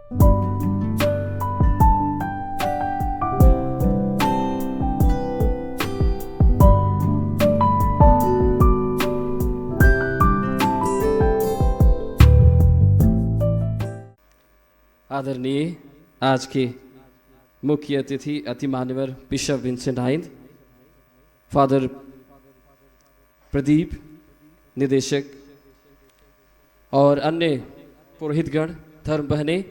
आदरणीय आज के मुख्य अतिथि अति मान्यवर बिशप विंसेंट हाइंद, फादर प्रदीप निदेशक और अन्य पुरोहितगण, धर्म बहनें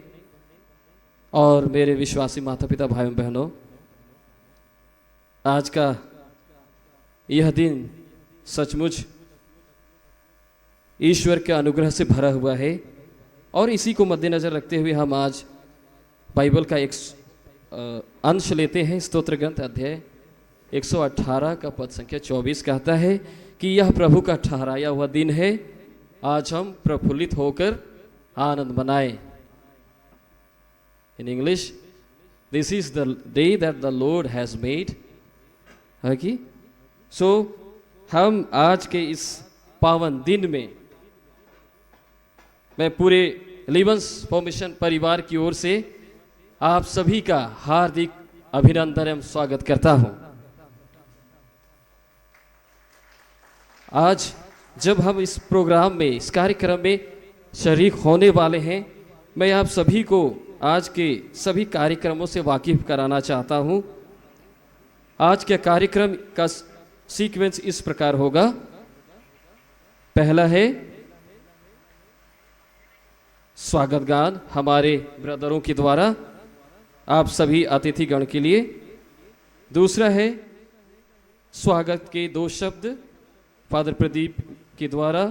और मेरे विश्वासी माता पिता भाइयों बहनों, आज का यह दिन सचमुच ईश्वर के अनुग्रह से भरा हुआ है और इसी को मद्देनज़र रखते हुए हम आज बाइबल का एक अंश लेते हैं। स्तोत्र ग्रंथ अध्याय 118 का पद संख्या 24 कहता है कि यह प्रभु का ठहराया हुआ दिन है, आज हम प्रफुल्लित होकर आनंद मनाएं। In English, this is the day that the Lord has made. है कि सो हम आज के इस पावन दिन में मैं पूरे लिवंस फॉर्मेशन परिवार की ओर से आप सभी का हार्दिक अभिनंदन एवं स्वागत करता हूं। आज जब हम इस प्रोग्राम में, इस कार्यक्रम में शरीक होने वाले हैं, मैं आप सभी को आज के सभी कार्यक्रमों से वाकिफ कराना चाहता हूं। आज के कार्यक्रम का सीक्वेंस इस प्रकार होगा। पहला है स्वागत गान हमारे ब्रदरों के द्वारा आप सभी अतिथिगण के लिए। दूसरा है स्वागत के 2 शब्द फादर प्रदीप के द्वारा।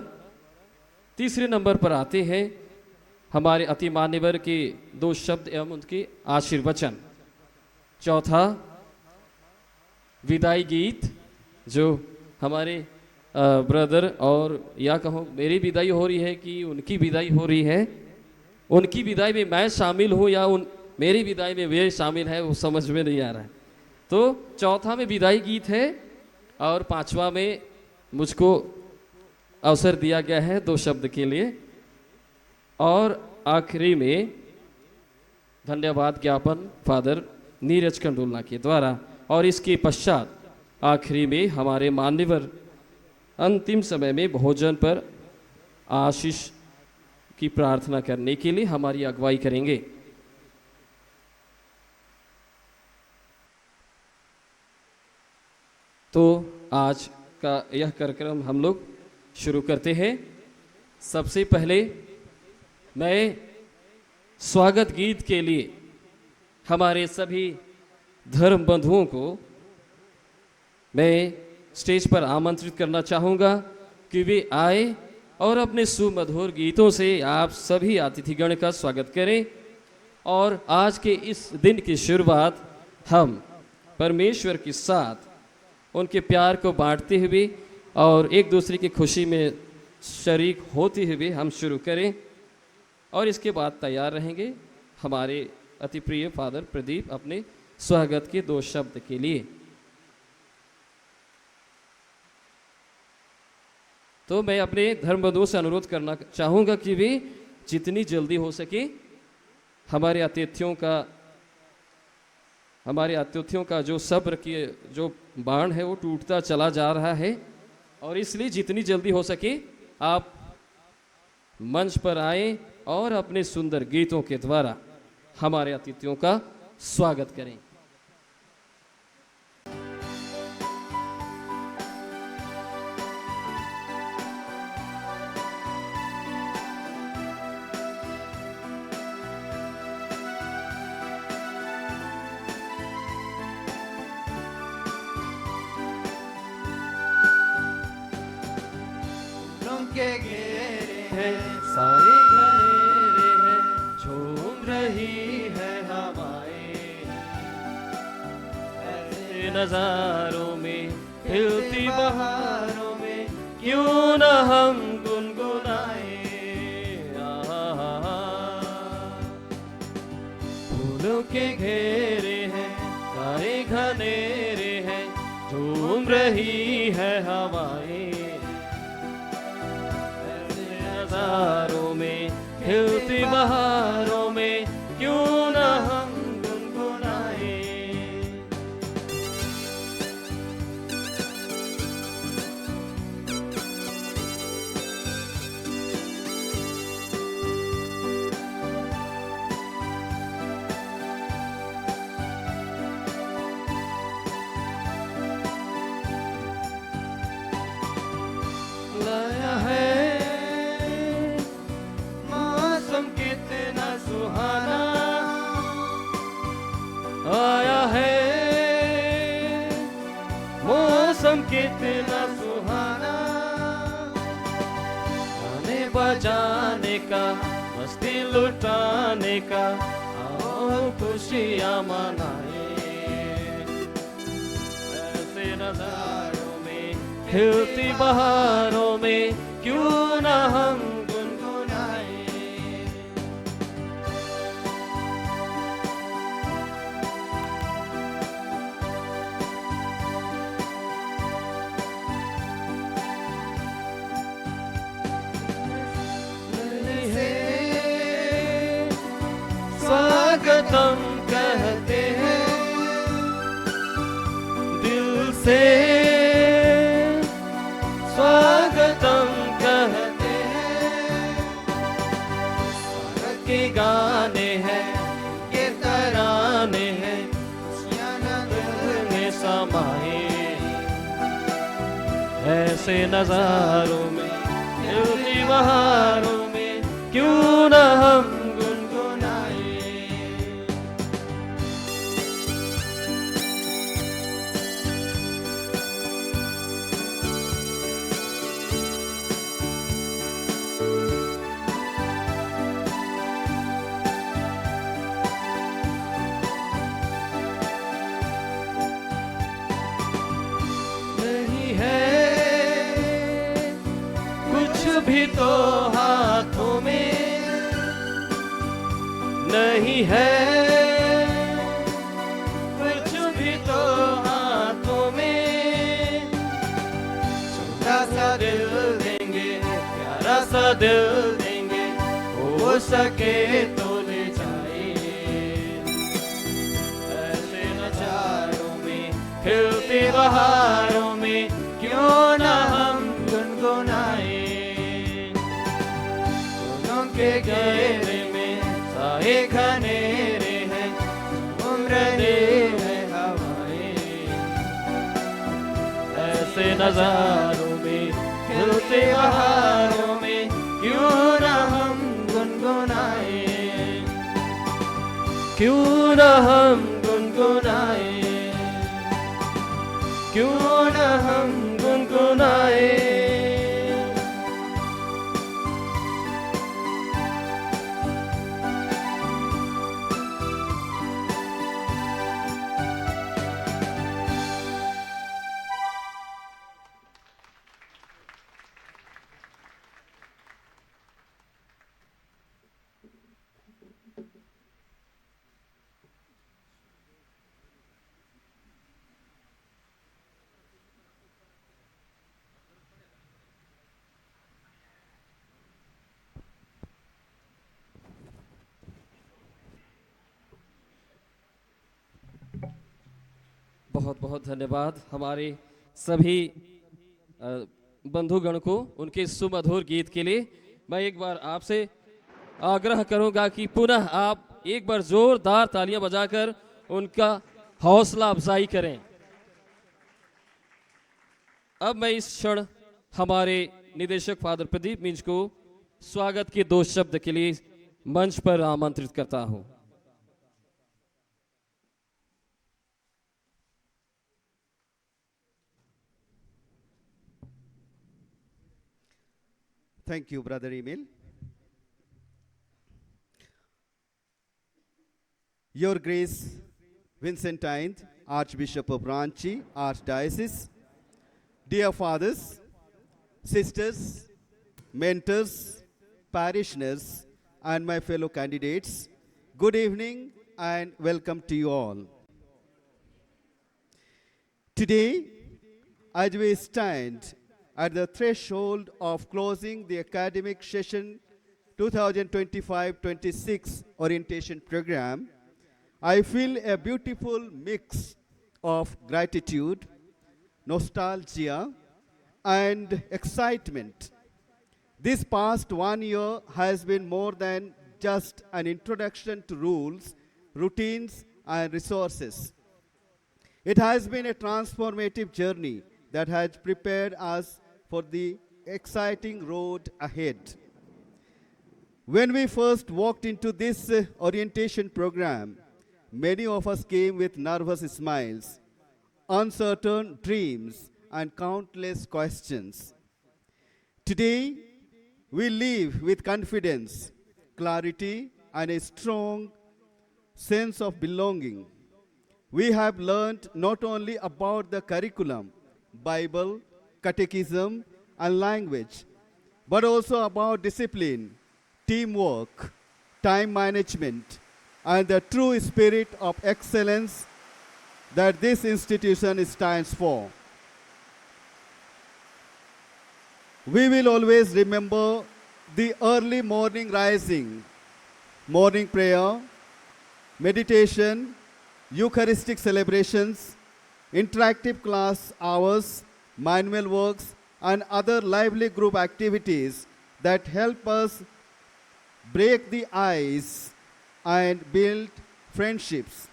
तीसरे नंबर पर आते हैं हमारे अति मान्यवर के 2 शब्द एवं उनके आशीर्वचन। चौथा विदाई गीत, जो हमारे ब्रदर और या कहो मेरी विदाई हो रही है कि उनकी विदाई हो रही है, उनकी विदाई में मैं शामिल हूँ या मेरी विदाई में वे शामिल है, वो समझ में नहीं आ रहा है। तो चौथा में विदाई गीत है और 5वां में मुझको अवसर दिया गया है 2 शब्द के लिए, और आखिरी में धन्यवाद ज्ञापन फादर नीरज कंडोलना के द्वारा। और इसके पश्चात आखिरी में हमारे मान्यवर अंतिम समय में भोजन पर आशीष की प्रार्थना करने के लिए हमारी अगुवाई करेंगे। तो आज का यह कार्यक्रम हम लोग शुरू करते हैं। सबसे पहले मैं स्वागत गीत के लिए हमारे सभी धर्म बंधुओं को मैं स्टेज पर आमंत्रित करना चाहूँगा कि वे आए और अपने सुमधुर गीतों से आप सभी अतिथिगण का स्वागत करें। और आज के इस दिन की शुरुआत हम परमेश्वर के साथ उनके प्यार को बांटते हुए और एक दूसरे की खुशी में शरीक होते हुए हम शुरू करें, और इसके बाद तैयार रहेंगे हमारे अति प्रिय फादर प्रदीप अपने स्वागत के 2 शब्द के लिए। तो मैं अपने धर्म बंधुओं से अनुरोध करना चाहूँगा कि वे जितनी जल्दी हो सके हमारे अतिथियों का जो सब्र की जो बाण है वो टूटता चला जा रहा है, और इसलिए जितनी जल्दी हो सके आप मंच पर आए और अपने सुंदर गीतों के द्वारा हमारे अतिथियों का स्वागत करें। के घेरे हैं सारे घनेरे हैं, झूम रही है हवाएं ऐसे नजारों में, खिलती बहारों में, क्यों न हम गुनगुनाए। फूलों के घेरे हैं सारे घनेरे हैं, झूम रही है हवाएं नजारों में, खिलती बहारों में, आने का, आओ खुशियाँ मनाए। ऐसे नजारों में, खिलती बहारों में, क्यों ना हम गुनगुनाए। स्वागतम कहते हैं दिल से, स्वागतम कहते हैं। स्वागत के गाने हैं, के तराने हैं, खुशियाँ दिल में समाए। ऐसे नजारों में, खिलती बहारों में, क्यों ना हम गुनगुनाए। नहीं है कुछ भी तो हाथों में, नहीं है कुछ भी तो हाथों में। छोटा सा दिल देंगे, प्यारा सा दिल देंगे, हो सके तो ले जाए। ऐसे नजारों में, खिलती बहारों में, क्यों ना हम गुनगुनाए। फूलों के घेरे में साए घनेरे हैं, उम्र दे है हवाएं। ऐसे नजारों में, खिलते बहारों में, क्यों ना हम गुनगुनाए। क्यों ना हम गुनगुनाए, क्यों ना हम गुनगुनाए। बहुत बहुत धन्यवाद हमारे सभी बंधुगण को उनके सुमधुर गीत के लिए। मैं एक बार आपसे आग्रह करूंगा कि पुनः आप एक बार जोरदार तालियां बजाकर उनका हौसला अफजाई करें। अब मैं इस क्षण हमारे निदेशक फादर प्रदीप मिंज को स्वागत के 2 शब्द के लिए मंच पर आमंत्रित करता हूं। Thank you, Brother Emil. Your Grace, Vincentine, Archbishop of Ranchi, Archdiocese, dear fathers, sisters, mentors, parishioners, and my fellow candidates, good evening and welcome to you all. Today, as we stand at the threshold of closing the academic session 2025-26 orientation program, I feel a beautiful mix of gratitude, nostalgia, and excitement. This past 1 year has been more than just an introduction to rules, routines, and resources. It has been a transformative journey that has prepared us for the exciting road ahead. When we first walked into this orientation program, many of us came with nervous smiles, uncertain dreams, and countless questions. Today, we live with confidence, clarity, and a strong sense of belonging. We have learned not only about the curriculum, Bible, catechism, and language, but also about discipline, teamwork, time management, and the true spirit of excellence that this institution stands for. We will always remember the early morning rising, morning prayer, meditation, Eucharistic celebrations, interactive class hours, manual works, and other lively group activities that help us break the ice and build friendships.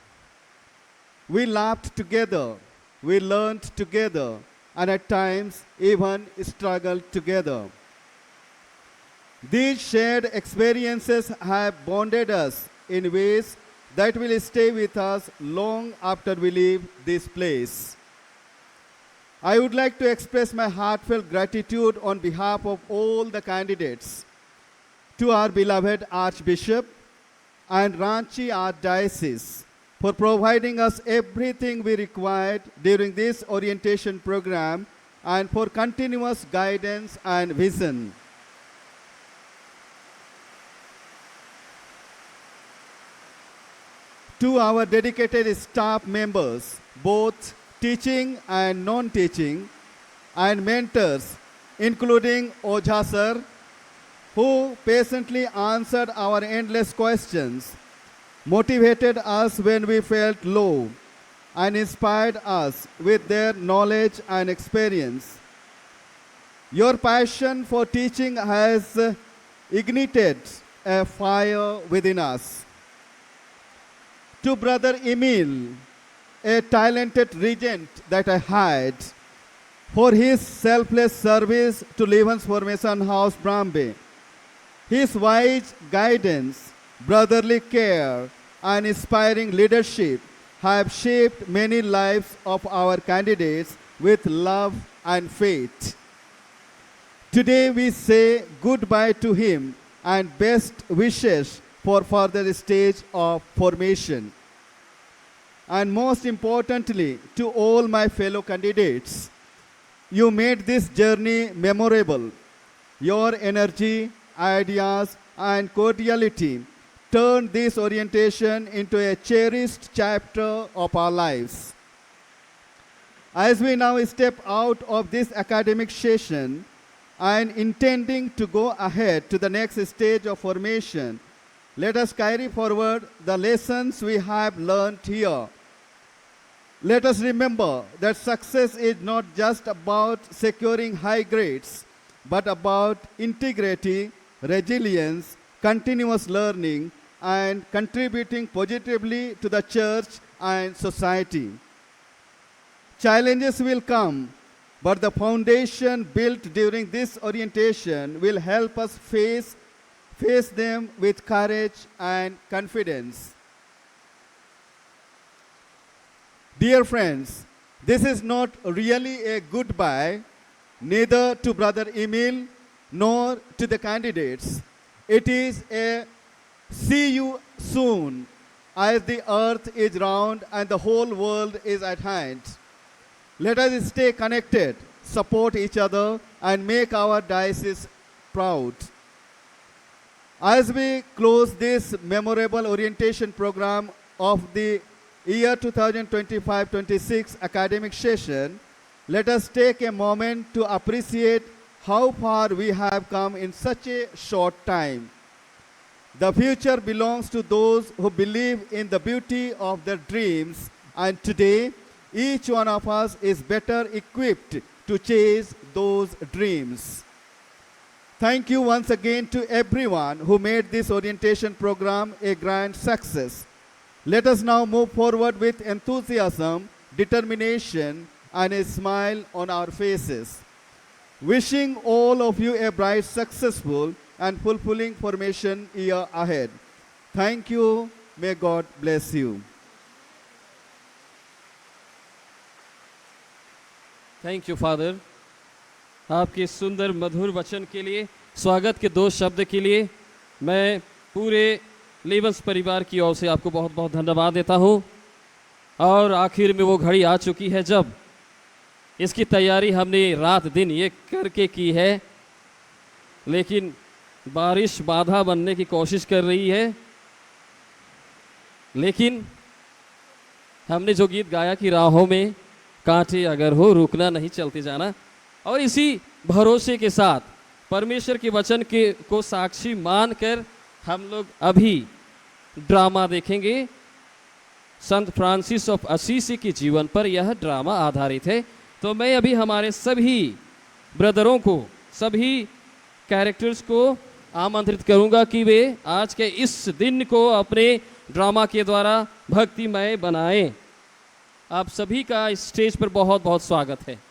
We laughed together, we learned together, and at times even struggled together. These shared experiences have bonded us in ways that will stay with us long after we leave this place. I would like to express my heartfelt gratitude on behalf of all the candidates to our beloved Archbishop and Ranchi Archdiocese for providing us everything we required during this orientation program and for continuous guidance and vision. To our dedicated staff members, both teaching and non-teaching, and mentors, including Ojha sir, who patiently answered our endless questions, motivated us when we felt low, and inspired us with their knowledge and experience. Your passion for teaching has ignited a fire within us. To Brother Emil, a talented regent that I had, for his selfless service to Levens Formation House, Brambe, his wise guidance, brotherly care, and inspiring leadership have shaped many lives of our candidates with love and faith. Today we say goodbye to him and best wishes for further stage of formation. And most importantly, to all my fellow candidates, you made this journey memorable. Your energy, ideas, and cordiality turned this orientation into a cherished chapter of our lives. As we now step out of this academic session and intending to go ahead to the next stage of formation, let us carry forward the lessons we have learned here. Let us remember that success is not just about securing high grades, but about integrity, resilience, continuous learning, and contributing positively to the church and society. Challenges will come, but the foundation built during this orientation will help us face them with courage and confidence. Dear friends, this is not really a goodbye, neither to Brother Emil nor to the candidates. It is a see you soon, as the earth is round and the whole world is at hand. Let us stay connected, support each other, and make our diocese proud. As we close this memorable orientation program of the year 2025-26 academic session, let us take a moment to appreciate how far we have come in such a short time. The future belongs to those who believe in the beauty of their dreams, and today, each one of us is better equipped to chase those dreams. Thank you once again to everyone who made this orientation program a grand success. Let us now move forward with enthusiasm, determination, and a smile on our faces. Wishing all of you a bright, successful, and fulfilling formation year ahead. Thank you. May God bless you. Thank you father, आपके सुंदर मधुर वचन के लिए, स्वागत के 2 शब्द के लिए मैं पूरे लेवंस परिवार की ओर से आपको बहुत बहुत धन्यवाद देता हूँ। और आखिर में वो घड़ी आ चुकी है जब इसकी तैयारी हमने रात दिन ये करके की है, लेकिन बारिश बाधा बनने की कोशिश कर रही है। लेकिन हमने जो गीत गाया कि राहों में कांटे अगर हो रुकना नहीं चलते जाना, और इसी भरोसे के साथ परमेश्वर के वचन के को साक्षी मानकर हम लोग अभी ड्रामा देखेंगे। संत फ्रांसिस ऑफ असीसी के जीवन पर यह ड्रामा आधारित है। तो मैं अभी हमारे सभी ब्रदरों को, सभी कैरेक्टर्स को आमंत्रित करूंगा कि वे आज के इस दिन को अपने ड्रामा के द्वारा भक्तिमय बनाएं। आप सभी का इस स्टेज पर बहुत बहुत स्वागत है।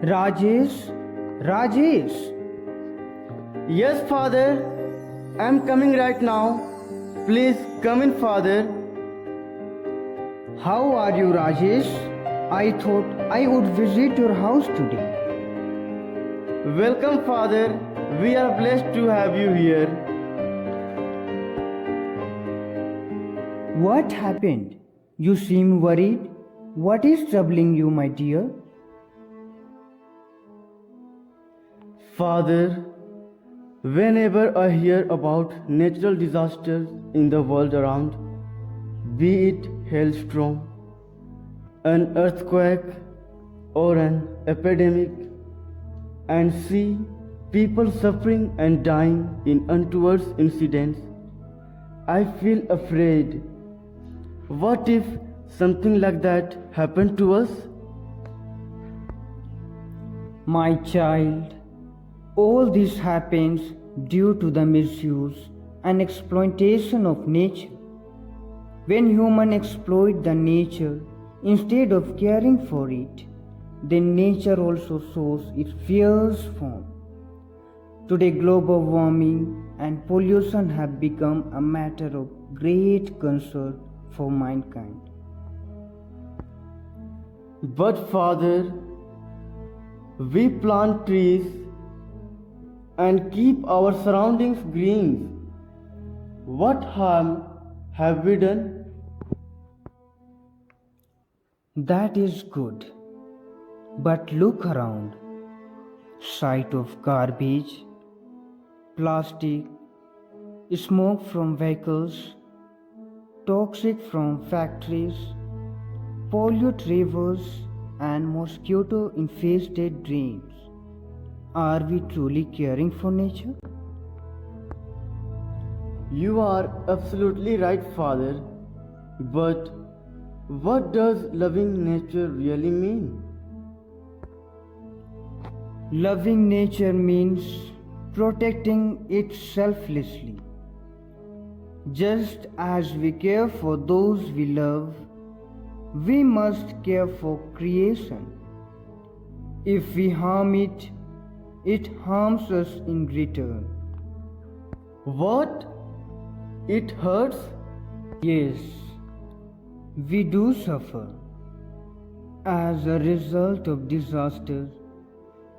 Rajesh, Rajesh. Yes, Father. I'm coming right now. Please come in, Father. How are you, Rajesh? I thought I would visit your house today. Welcome, Father. We are blessed to have you here. What happened? You seem worried. What is troubling you, my dear? Father, whenever I hear about natural disasters in the world around, be it hailstorm, an earthquake, or an epidemic, and see people suffering and dying in untoward incidents, I feel afraid. What if something like that happened to us? My child, all this happens due to the misuse and exploitation of nature. When humans exploit the nature instead of caring for it, then nature also shows its fierce form. Today, global warming and pollution have become a matter of great concern for mankind. But Father, we plant trees and keep our surroundings green. What harm have we done? That is good. But look around. Sight of garbage, plastic, smoke from vehicles, toxic from factories, pollute rivers and mosquito-infested drains. Are we truly caring for nature? You are absolutely right, Father. But what does loving nature really mean? Loving nature means protecting it selflessly. Just as we care for those we love, we must care for creation. If we harm it, it harms us in return. What? It hurts? Yes, we do suffer as a result of disasters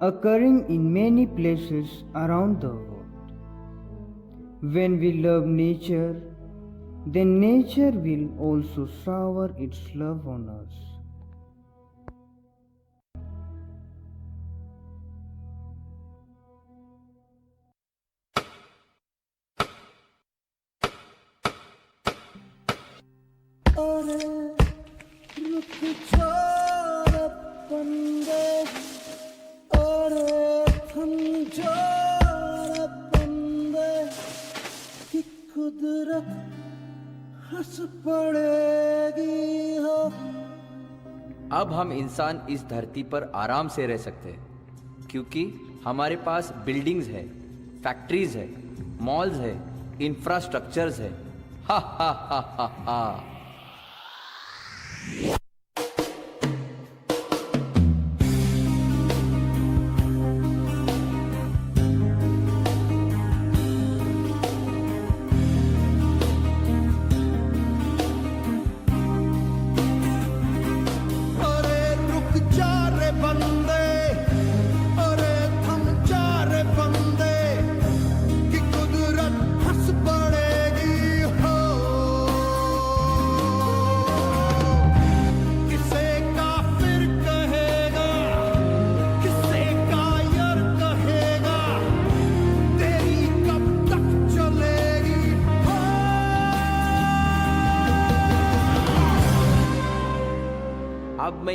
occurring in many places around the world. When we love nature, then nature will also shower its love on us. अब हम इंसान इस धरती पर आराम से रह सकते हैं क्योंकि हमारे पास बिल्डिंग्स है, फैक्ट्रीज है, मॉल्स है, इंफ्रास्ट्रक्चर्स है। हा हा हा हा हा।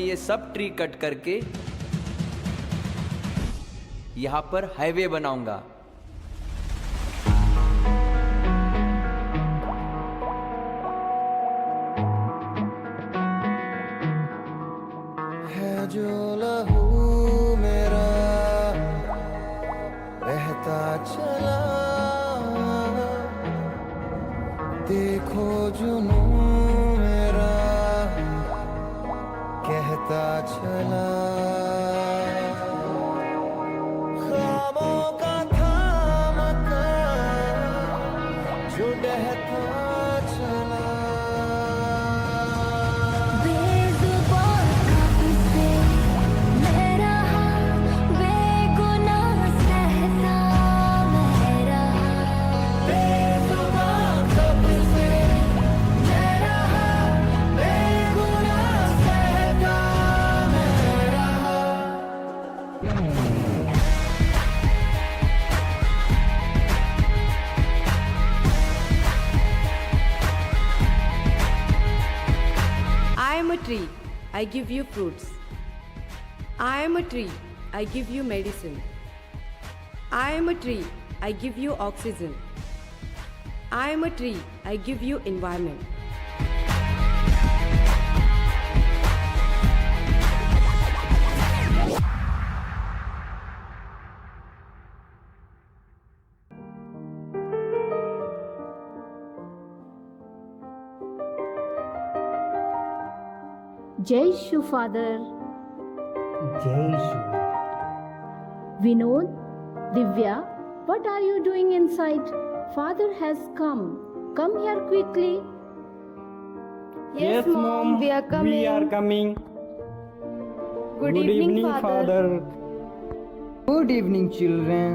मैं ये सब ट्री कट करके यहाँ पर हाईवे बनाऊंगा। है जो लहू मेरा बहता चला, देखो जुनू मेरा कहता चला। ख्वाबों का था मकान जो डहता चला। बेज़ुबान से मैं रहा, बेगुनाह सहता मैं रहा। बेज़ुबान से मैं रहा, बेगुनाह सहता मैं रहा। I am a tree, I give you fruits. I am a tree, I give you medicine. I am a tree, I give you oxygen. I am a tree, I give you environment. Jai Shu, Father. Jai Shri. Vinod, Divya, what are you doing inside? Father has come. Come here quickly. Yes, Mom, we are coming. We are coming. Good evening, Father. Good evening, children.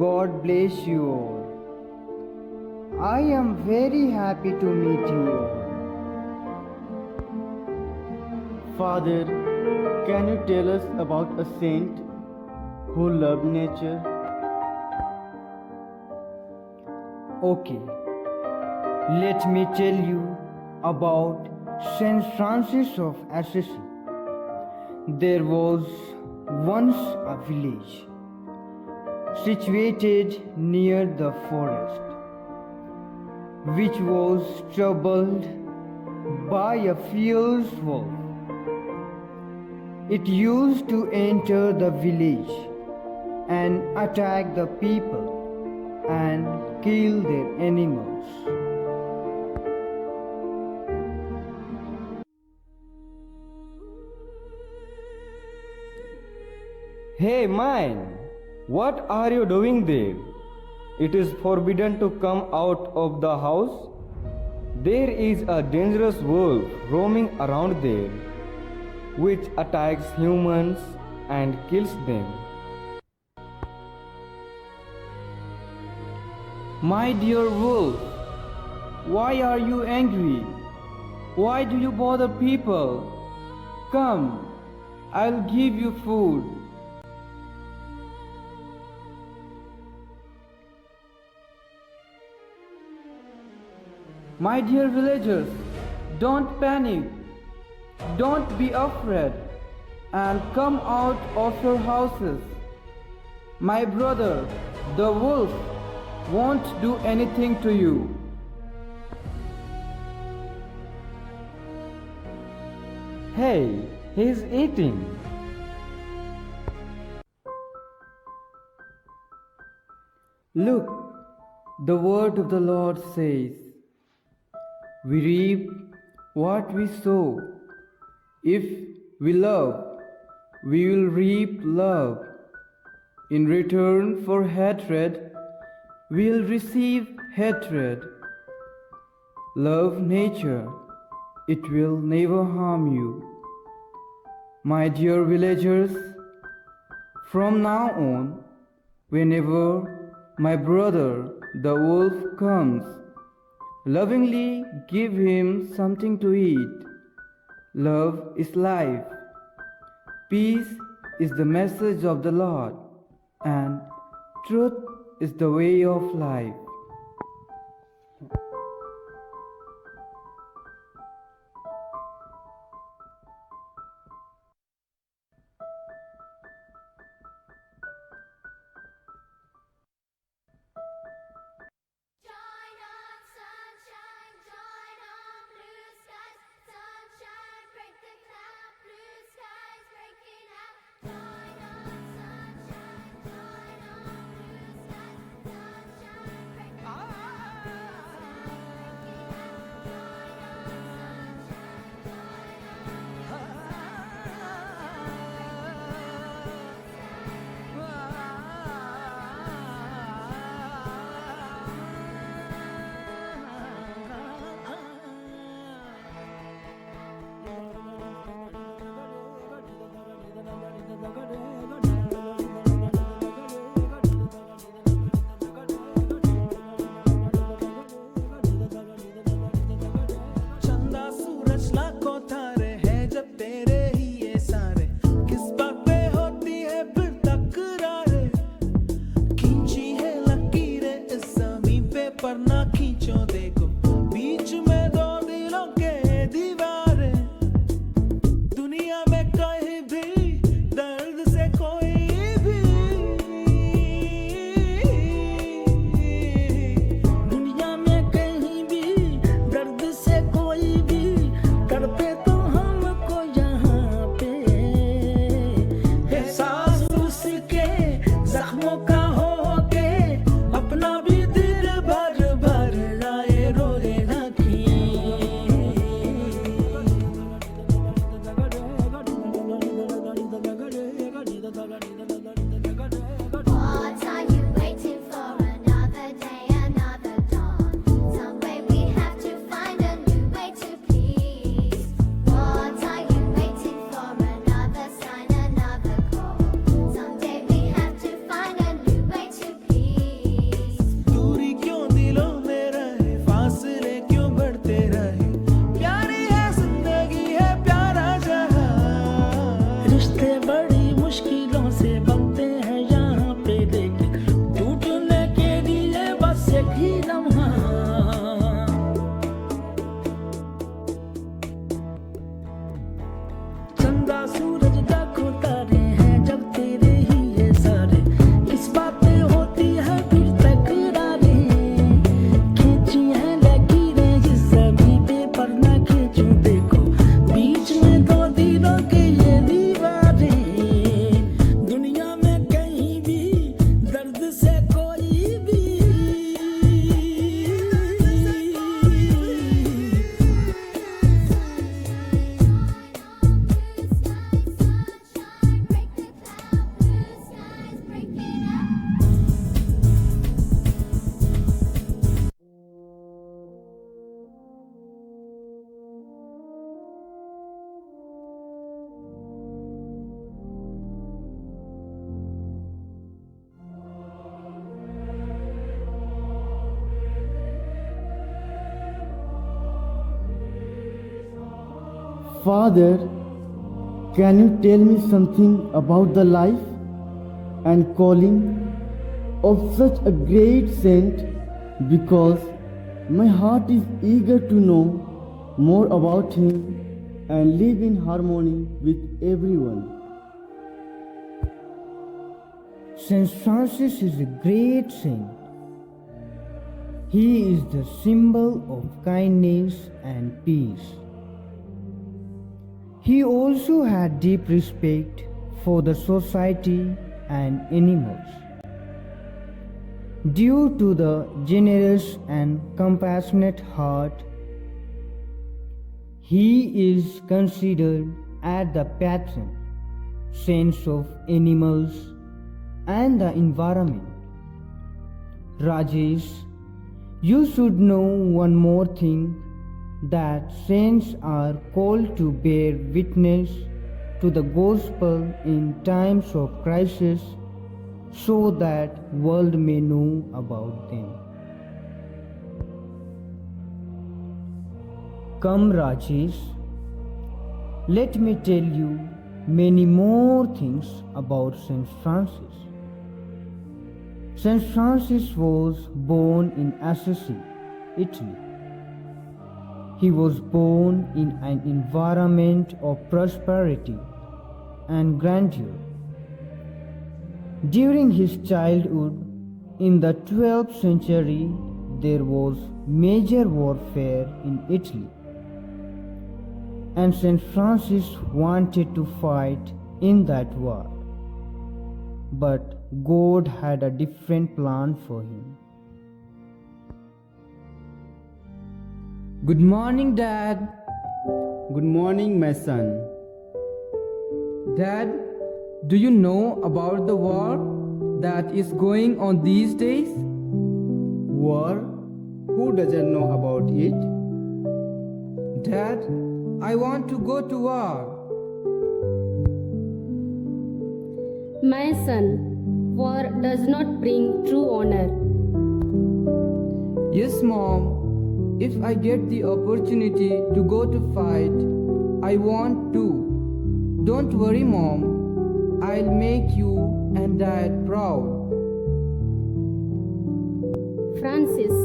God bless you all. I am very happy to meet you all. Father, can you tell us about a saint who loved nature? Okay, let me tell you about Saint Francis of Assisi. There was once a village situated near the forest, which was troubled by a fierce wolf. It used to enter the village and attack the people and kill their animals. Hey man, what are you doing there? It is forbidden to come out of the house. There is a dangerous wolf roaming around there, which attacks humans and kills them. My dear wolf, why are you angry? Why do you bother people? Come, I'll give you food. My dear villagers, don't panic. Don't be afraid and come out of your houses. My brother, the wolf, won't do anything to you. Hey, he's eating. Look, the word of the Lord says, we reap what we sow. If we love, we will reap love. In return for hatred, we will receive hatred. Love nature, it will never harm you. My dear villagers, from now on, whenever my brother the wolf comes, lovingly give him something to eat. Love is life. Peace is the message of the Lord, and truth is the way of life. ही लम्हा। चंदा सूरज लाखों तारे हैं जब तेरे ही ये सारे, किस बातें होती है फिर तकरारें, खींची है लकीरें जिस सभी पे पर ना खींचूं, देखो बीच में दो दिलों के ये दीवारें, दुनिया में कहीं भी दर्द से कोई भी Father, can you tell me something about the life and calling of such a great saint? Because my heart is eager to know more about him and live in harmony with everyone. Saint Francis is a great saint. He is the symbol of kindness and peace. He also had deep respect for the society and animals. Due to the generous and compassionate heart, he is considered as the patron saint of animals and the environment. Rajesh, you should know one more thing, that saints are called to bear witness to the gospel in times of crisis, so that world may know about them. Come Rajesh, let me tell you many more things about Saint Francis. Saint Francis was born in Assisi, Italy. He was born in an environment of prosperity and grandeur. During his childhood, in the 12th century, there was major warfare in Italy, and Saint Francis wanted to fight in that war. But God had a different plan for him. Good morning, Dad. Good morning, my son. Dad, do you know about the war that is going on these days? War? Who doesn't know about it? Dad, I want to go to war. My son, war does not bring true honor. Yes, Mom. If I get the opportunity to go to fight, I want to. Don't worry, Mom. I'll make you and Dad proud. Francis,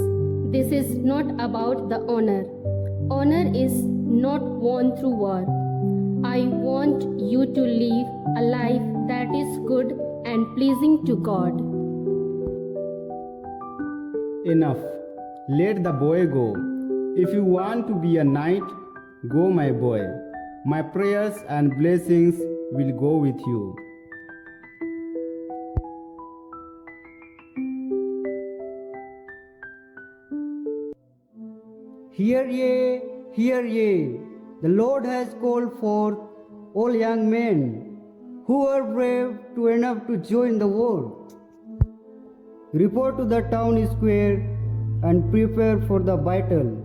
this is not about the honor. Honor is not won through war. I want you to live a life that is good and pleasing to God. Enough. Let the boy go. If you want to be a knight, go, my boy. My prayers and blessings will go with you. Hear ye, the Lord has called forth all young men who are brave enough to join the war. Report to the town square and prepare for the battle.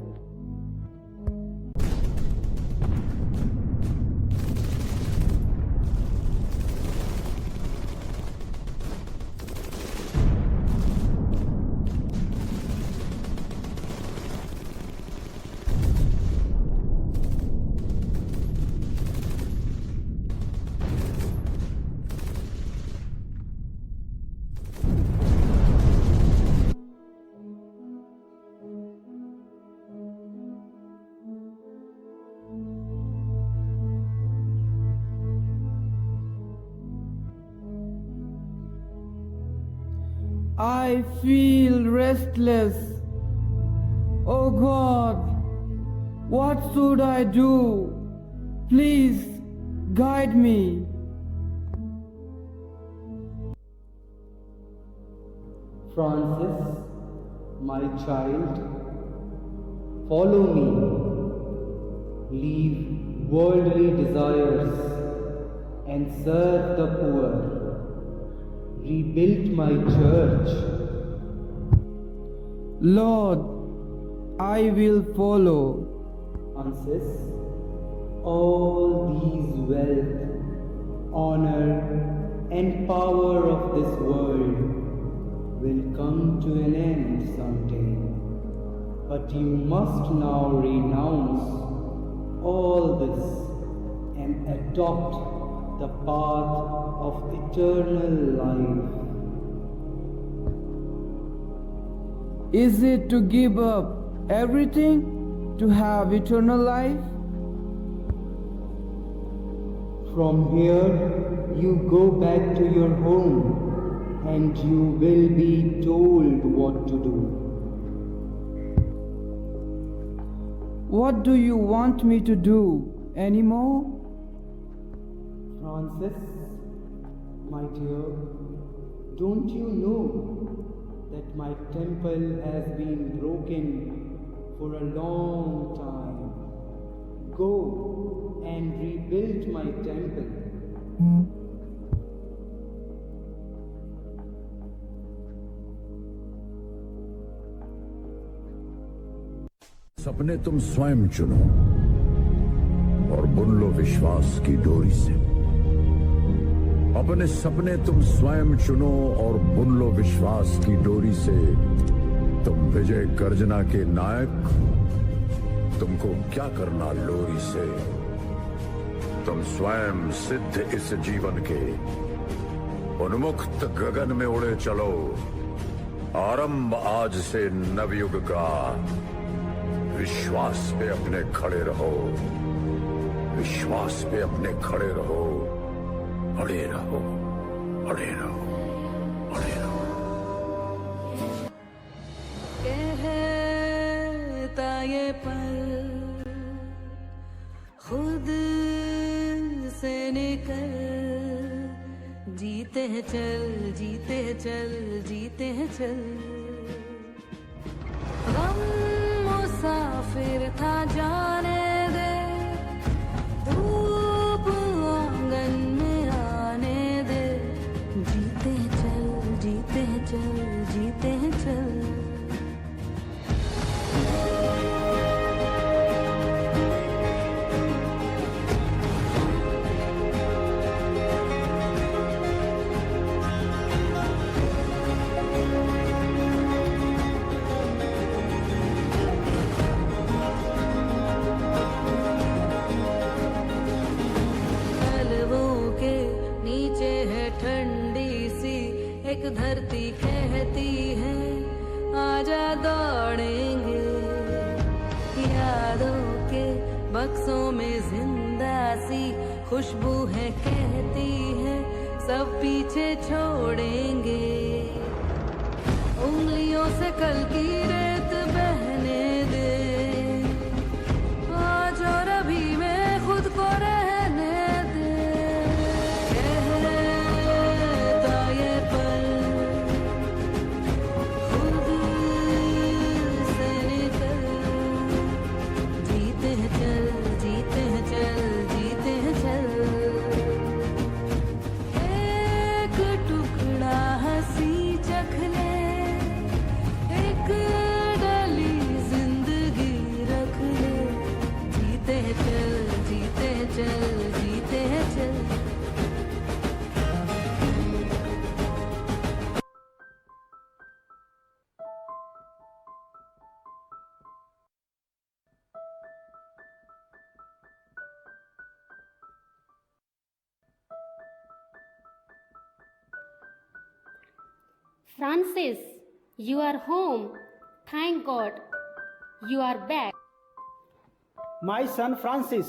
I feel restless. Oh God, what should I do? Please guide me. Francis, my child, follow me. Leave worldly desires and serve the poor. Rebuild my church. Lord, I will follow. Francis, all these wealth, honor, and power of this world will come to an end someday. But you must now renounce all this and adopt the path of eternal life. Is it to give up everything to have eternal life? From here, you go back to your home and you will be told what to do. What do you want me to do anymore? Francis, my dear, don't you know that my temple has been broken for a long time? Go and rebuild my temple. सपने तुम स्वयं चुनो और बुन लो विश्वास की डोरी से। अपने सपने तुम स्वयं चुनो और बुन लो विश्वास की डोरी से। तुम विजय गर्जना के नायक, तुमको क्या करना लोरी से। तुम स्वयं सिद्ध इस जीवन के, उन्मुक्त गगन में उड़े चलो। आरंभ आज से नवयुग का, विश्वास पे अपने खड़े रहो, विश्वास पे अपने खड़े रहो, अड़े रहो, अड़े रहो, अड़े रहो। कहता ये पल खुद से निकल, जीते हैं चल, जीते हैं चल, जीते हैं चल। गम मुसाफिर था जाने दे, धूप आंगन में आने दे। जीते हैं चल, जीते हैं चल, जीते हैं चल। एक धरती कहती है आजा दौड़ेंगे, यादों के बक्सों में जिंदा सी खुशबू है कहती है सब पीछे छोड़ेंगे। उंगलियों से कल की रेत बहने दे, आज और अभी में खुद को रहने दे। Francis, you are home. Thank God, you are back. My son Francis,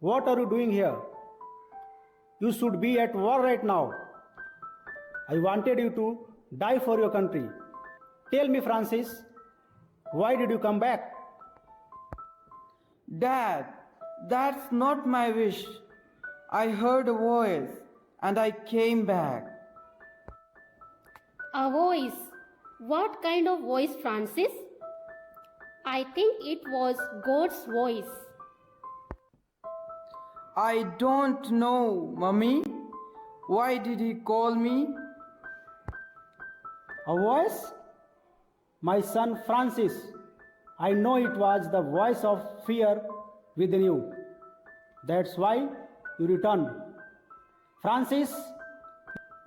what are you doing here? You should be at war right now. I wanted you to die for your country. Tell me, Francis, why did you come back? Dad, that's not my wish. I heard a voice and I came back. A voice. What kind of voice, Francis? I think it was God's voice. I don't know, Mummy. Why did he call me? A voice? My son Francis, I know it was the voice of fear within you. That's why you returned. Francis,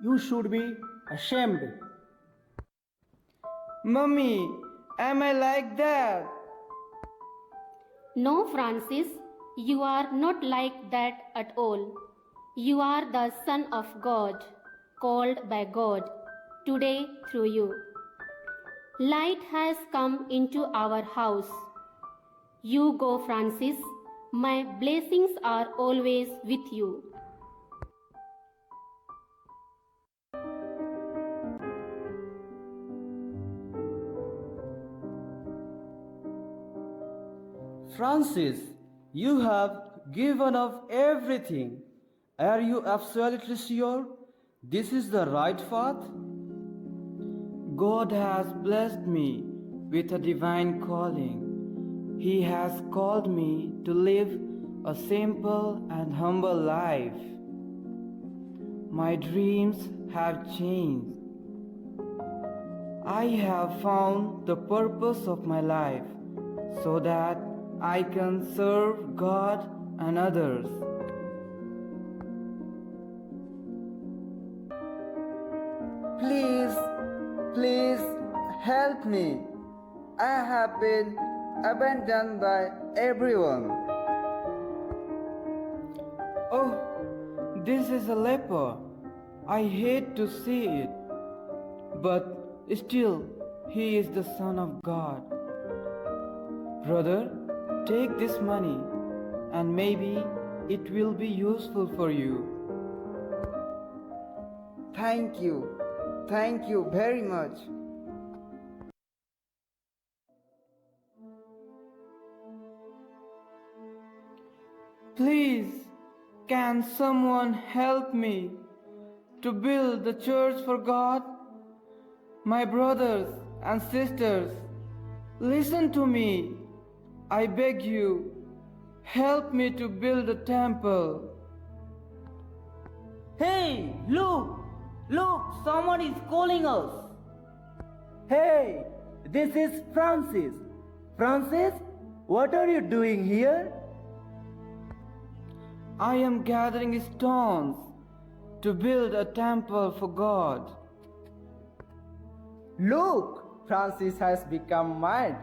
you should be ashamed. Mummy, am I like that? No, Francis, you are not like that at all. You are the Son of God, called by God, today through you. Light has come into our house. You go, Francis. My blessings are always with you. Francis, you have given up everything. Are you absolutely sure this is the right path? God has blessed me with a divine calling. He has called me to live a simple and humble life. My dreams have changed. I have found the purpose of my life so that I can serve God and others. Please help me. I have been abandoned by everyone. Oh, this is a leper. I hate to see it. But still, he is the Son of God. Brother, take this money and maybe it will be useful for you. Thank you very much. Please, can someone help me to build the church for God? My brothers and sisters, listen to me. I beg you, help me to build a temple. Hey, look, someone is calling us. Hey, this is Francis. Francis, what are you doing here? I am gathering stones to build a temple for God. Look, Francis has become mad.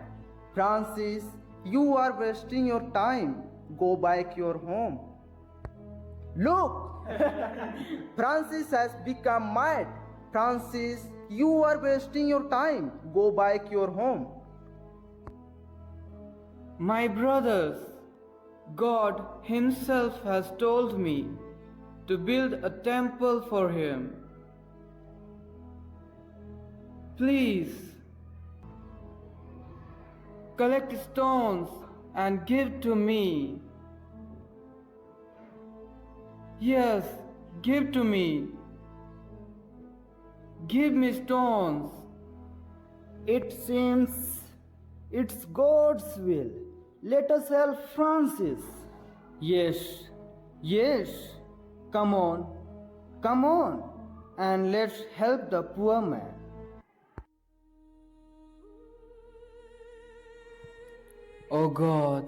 Francis, you are wasting your time. Go back your home. Look, Francis has become mad. Francis, you are wasting your time. Go back your home. My brothers, God Himself has told me to build a temple for Him. Please, collect stones and give to me. Yes, give to me. Give me stones. It seems it's God's will. Let us help Francis. Yes. Come on, and let's help the poor man. Oh God,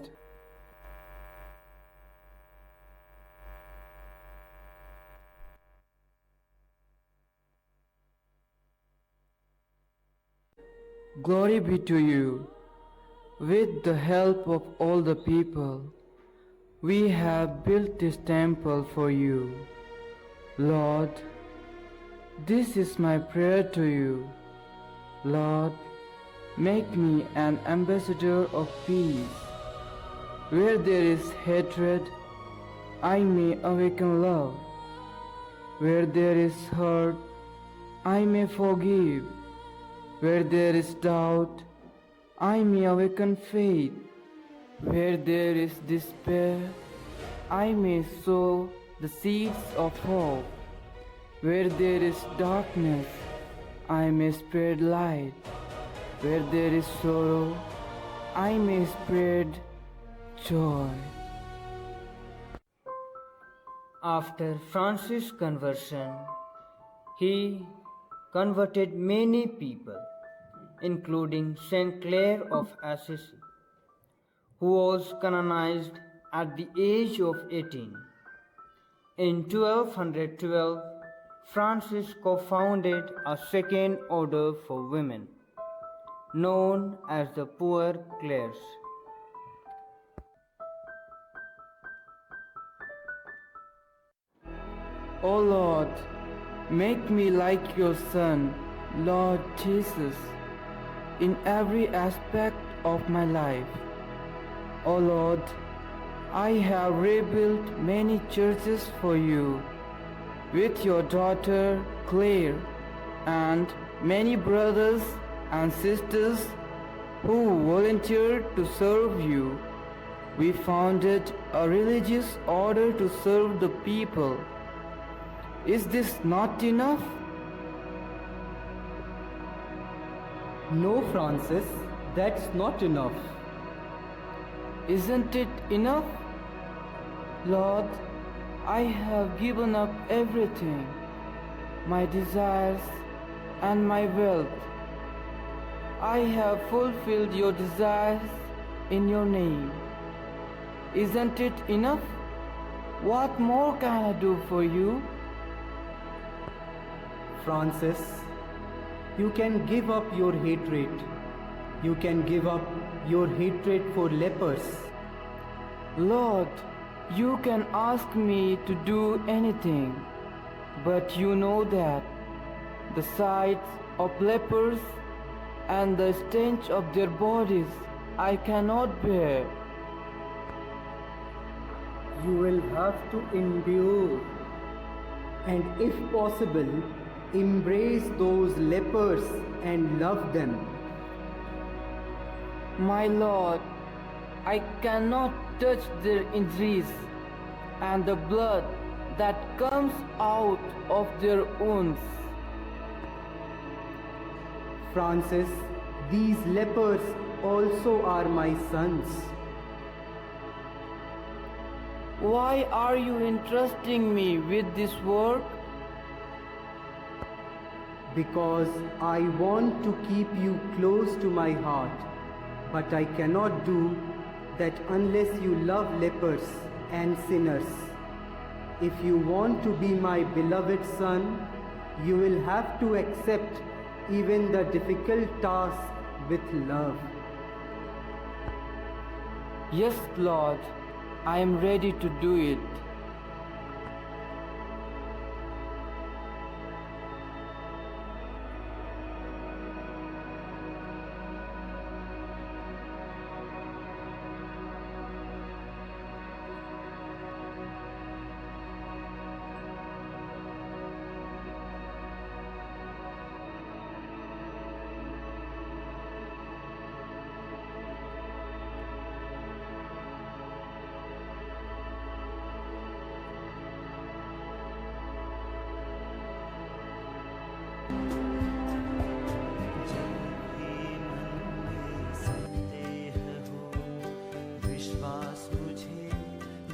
glory be to you. With the help of all the people, we have built this temple for you. Lord, this is my prayer to you. Lord, make me an ambassador of peace. Where there is hatred, I may awaken love. Where there is hurt, I may forgive. Where there is doubt, I may awaken faith. Where there is despair, I may sow the seeds of hope. Where there is darkness, I may spread light. Where there is sorrow, I may spread joy. After Francis' conversion, he converted many people, including Saint Clare of Assisi, who was canonized at the age of 18. In 1212, Francis co-founded a second order for women, known as the Poor Clares. O Lord, make me like your Son, Lord Jesus, in every aspect of my life. O Lord, I have rebuilt many churches for you with your daughter Clare and many brothers and sisters who volunteered to serve you. We founded a religious order to serve the people. Is this not enough? No, Francis, that's not enough. Isn't it enough? Lord, I have given up everything, my desires and my wealth. I have fulfilled your desires in your name. Isn't it enough? What more can I do for you? Francis, you can give up your hatred. You can give up your hatred for lepers. Lord, you can ask me to do anything, but you know that the sight of lepers and the stench of their bodies I cannot bear. You will have to endure, and if possible, embrace those lepers and love them. My Lord, I cannot touch their injuries and the blood that comes out of their wounds. Francis, these lepers also are my sons. Why are you entrusting me with this work? Because I want to keep you close to my heart, but I cannot do that unless you love lepers and sinners. If you want to be my beloved son, you will have to accept even the difficult task with love. Yes, Lord, I am ready to do it.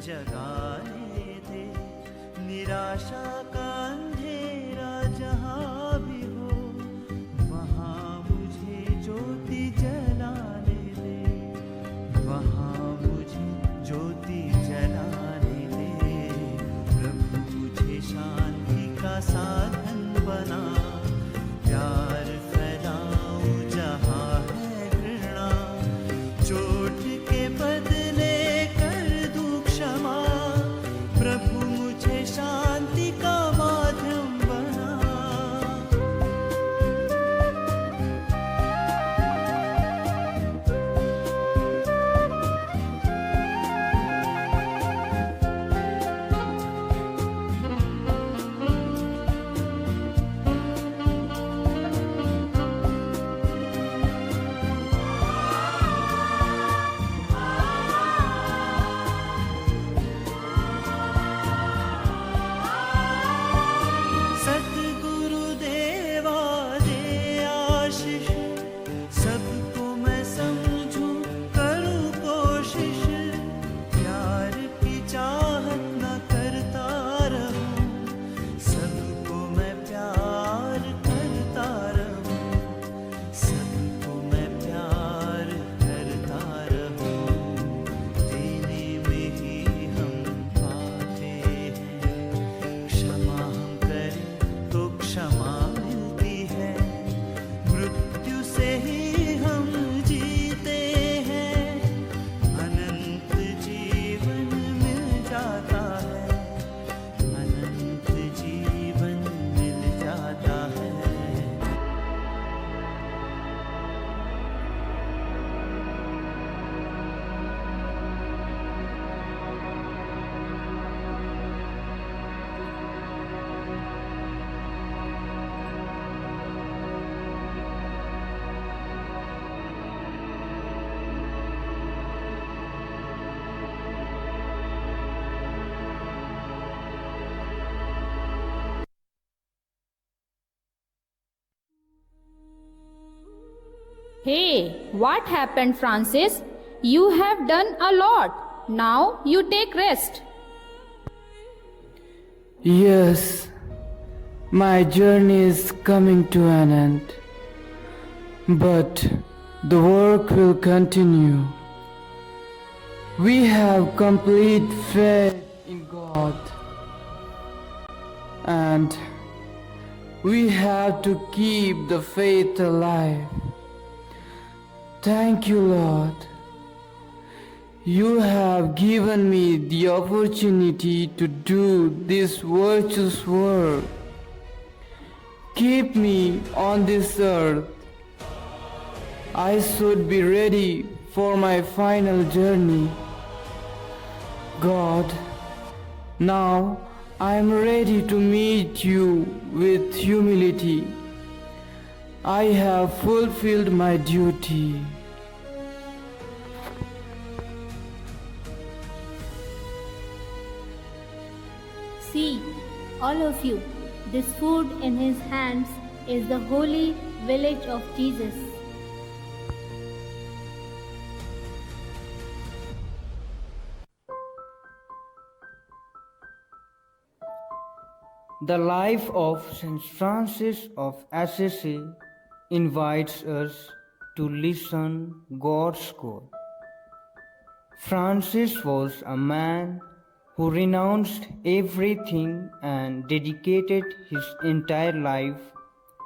जगाने दे निराशा का अंधेरा जहाँ भी हो वहाँ मुझे ज्योति जलाने दे वहाँ मुझे ज्योति जलाने दे प्रभु मुझे शांति का साधन बना प्यार फैलाऊं जहाँ है घृणा चोट के बदले कर दूं क्षमा प्रभु मुझे शांति का Hey, what happened, Francis? You have done a lot. Now you take rest. Yes, my journey is coming to an end. But the work will continue. We have complete faith in God. And we have to keep the faith alive. Thank you, Lord. You have given me the opportunity to do this virtuous work. Keep me on this earth. I should be ready for my final journey. God, now I am ready to meet you with humility. I have fulfilled my duty. See, all of you, this food in his hands is the holy village of Jesus. The life of St. Francis of Assisi invites us to listen God's call. Francis was a man who renounced everything and dedicated his entire life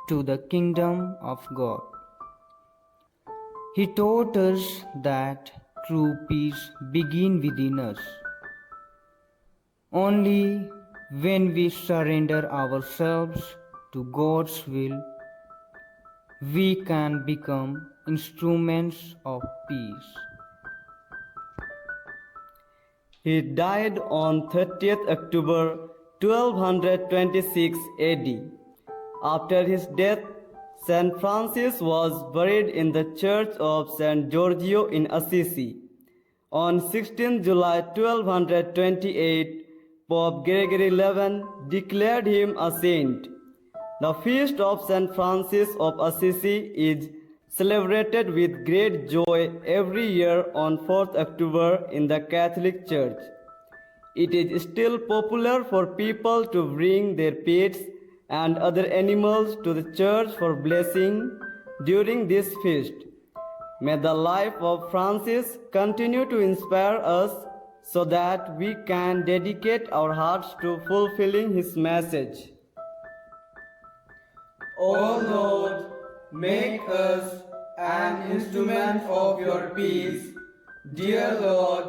to the kingdom of God. He taught us that true peace begins within us. Only when we surrender ourselves to God's will, we can become instruments of peace. He died on 30th October 1226 AD. After his death, St. Francis was buried in the Church of St. Giorgio in Assisi. On 16 July 1228, Pope Gregory XI declared him a saint. The feast of St. Francis of Assisi is celebrated with great joy every year on 4th October in the Catholic Church. It is still popular for people to bring their pets and other animals to the church for blessing during this feast. May the life of Francis continue to inspire us so that we can dedicate our hearts to fulfilling his message. O Lord, make us an instrument of your peace. Dear Lord,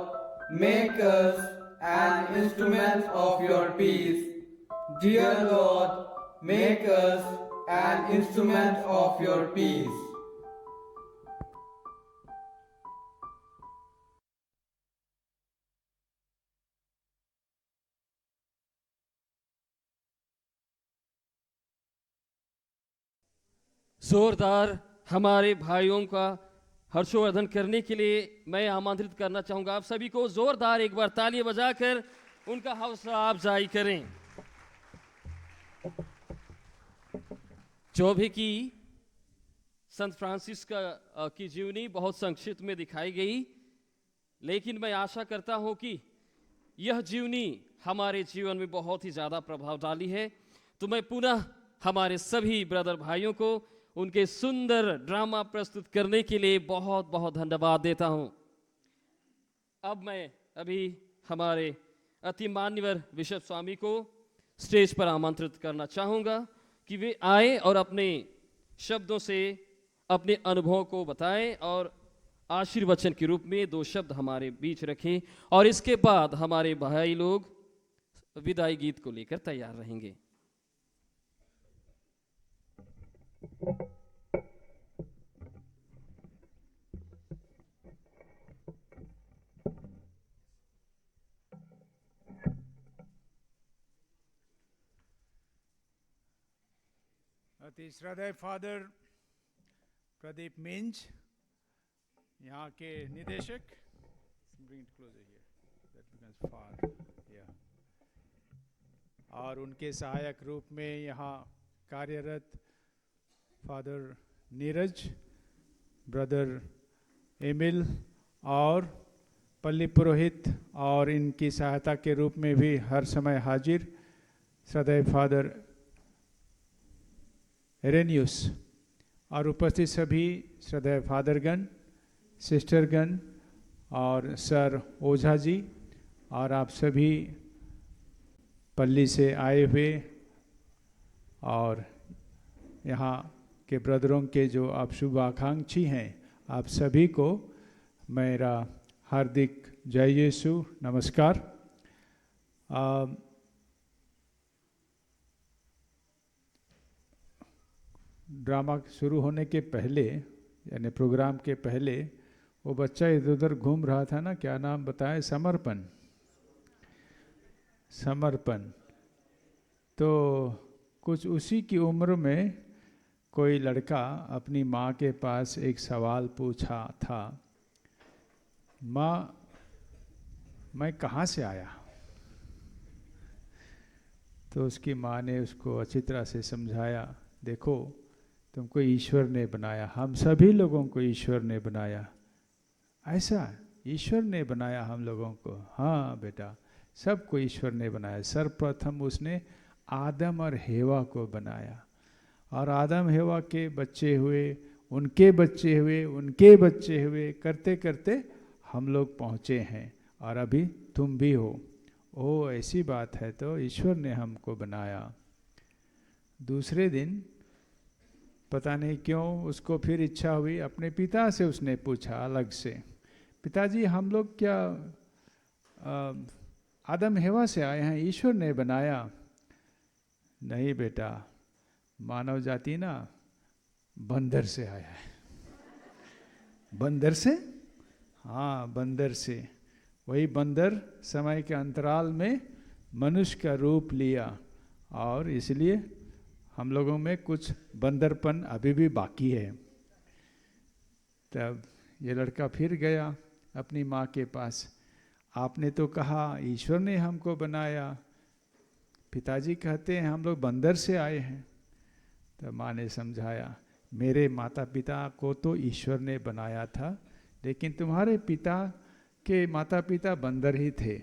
make us an instrument of your peace. Dear Lord, make us an instrument of your peace. जोरदार हमारे भाइयों का हर्षवर्धन करने के लिए मैं आमंत्रित करना चाहूंगा आप सभी को जोरदार एक बार ताली बजाकर उनका हौसला अफजाई करें। जो भी कि संत फ्रांसिस की जीवनी बहुत संक्षिप्त में दिखाई गई, लेकिन मैं आशा करता हूं कि यह जीवनी हमारे जीवन में बहुत ही ज़्यादा प्रभाव डाली है। तो मैं पुनः हमारे सभी ब्रदर भाइयों को उनके सुंदर ड्रामा प्रस्तुत करने के लिए बहुत बहुत धन्यवाद देता हूं। अब मैं अभी हमारे अति मान्यवर बिशप स्वामी को स्टेज पर आमंत्रित करना चाहूँगा कि वे आए और अपने शब्दों से अपने अनुभव को बताएं और आशीर्वचन के रूप में 2 शब्द हमारे बीच रखें और इसके बाद हमारे भाई लोग विदाई गीत को लेकर तैयार रहेंगे। अति श्रद्धेय फादर प्रदीप मिंज, यहाँ के निदेशक, bring it closer here, that becomes far, yeah, और उनके सहायक रूप में यहाँ कार्यरत फादर नीरज, ब्रदर एमिल और पल्ली पुरोहित और इनकी सहायता के रूप में भी हर समय हाजिर श्रद्धेय फादर एरेनियस और उपस्थित सभी श्रद्धेय फादरगण, सिस्टरगण और सर ओझा जी और आप सभी पल्ली से आए हुए और यहाँ के ब्रदरों के जो आप शुभाकांक्षी हैं, आप सभी को मेरा हार्दिक जय यीशु नमस्कार। ड्रामा शुरू होने के पहले यानी प्रोग्राम के पहले वो बच्चा इधर उधर घूम रहा था ना, क्या नाम बताएं? समर्पण। समर्पण। तो कुछ उसी की उम्र में कोई लड़का अपनी माँ के पास एक सवाल पूछा था, माँ मैं कहाँ से आया? तो उसकी माँ ने उसको अच्छी तरह से समझाया, देखो तुमको ईश्वर ने बनाया, हम सभी लोगों को ईश्वर ने बनाया। ऐसा ईश्वर ने बनाया हम लोगों को? हाँ बेटा, सबको ईश्वर ने बनाया। सर्वप्रथम उसने आदम और हेवा को बनाया और आदम हेवा के बच्चे हुए, उनके बच्चे हुए, उनके बच्चे हुए, करते करते हम लोग पहुँचे हैं और अभी तुम भी हो। ओ ऐसी बात है, तो ईश्वर ने हमको बनाया। दूसरे दिन पता नहीं क्यों उसको फिर इच्छा हुई, अपने पिता से उसने पूछा अलग से, पिताजी हम लोग क्या आदम हेवा से आए हैं, ईश्वर ने बनाया? नहीं बेटा, मानव जाति ना बंदर से आया है। बंदर से? हाँ बंदर से। वही बंदर समय के अंतराल में मनुष्य का रूप लिया और इसलिए हम लोगों में कुछ बंदरपन अभी भी बाकी है। तब ये लड़का फिर गया अपनी माँ के पास, आपने तो कहा ईश्वर ने हमको बनाया, पिताजी कहते हैं हम लोग बंदर से आए हैं। तब माँ ने समझाया, मेरे माता पिता को तो ईश्वर ने बनाया था, लेकिन तुम्हारे पिता के माता पिता बंदर ही थे।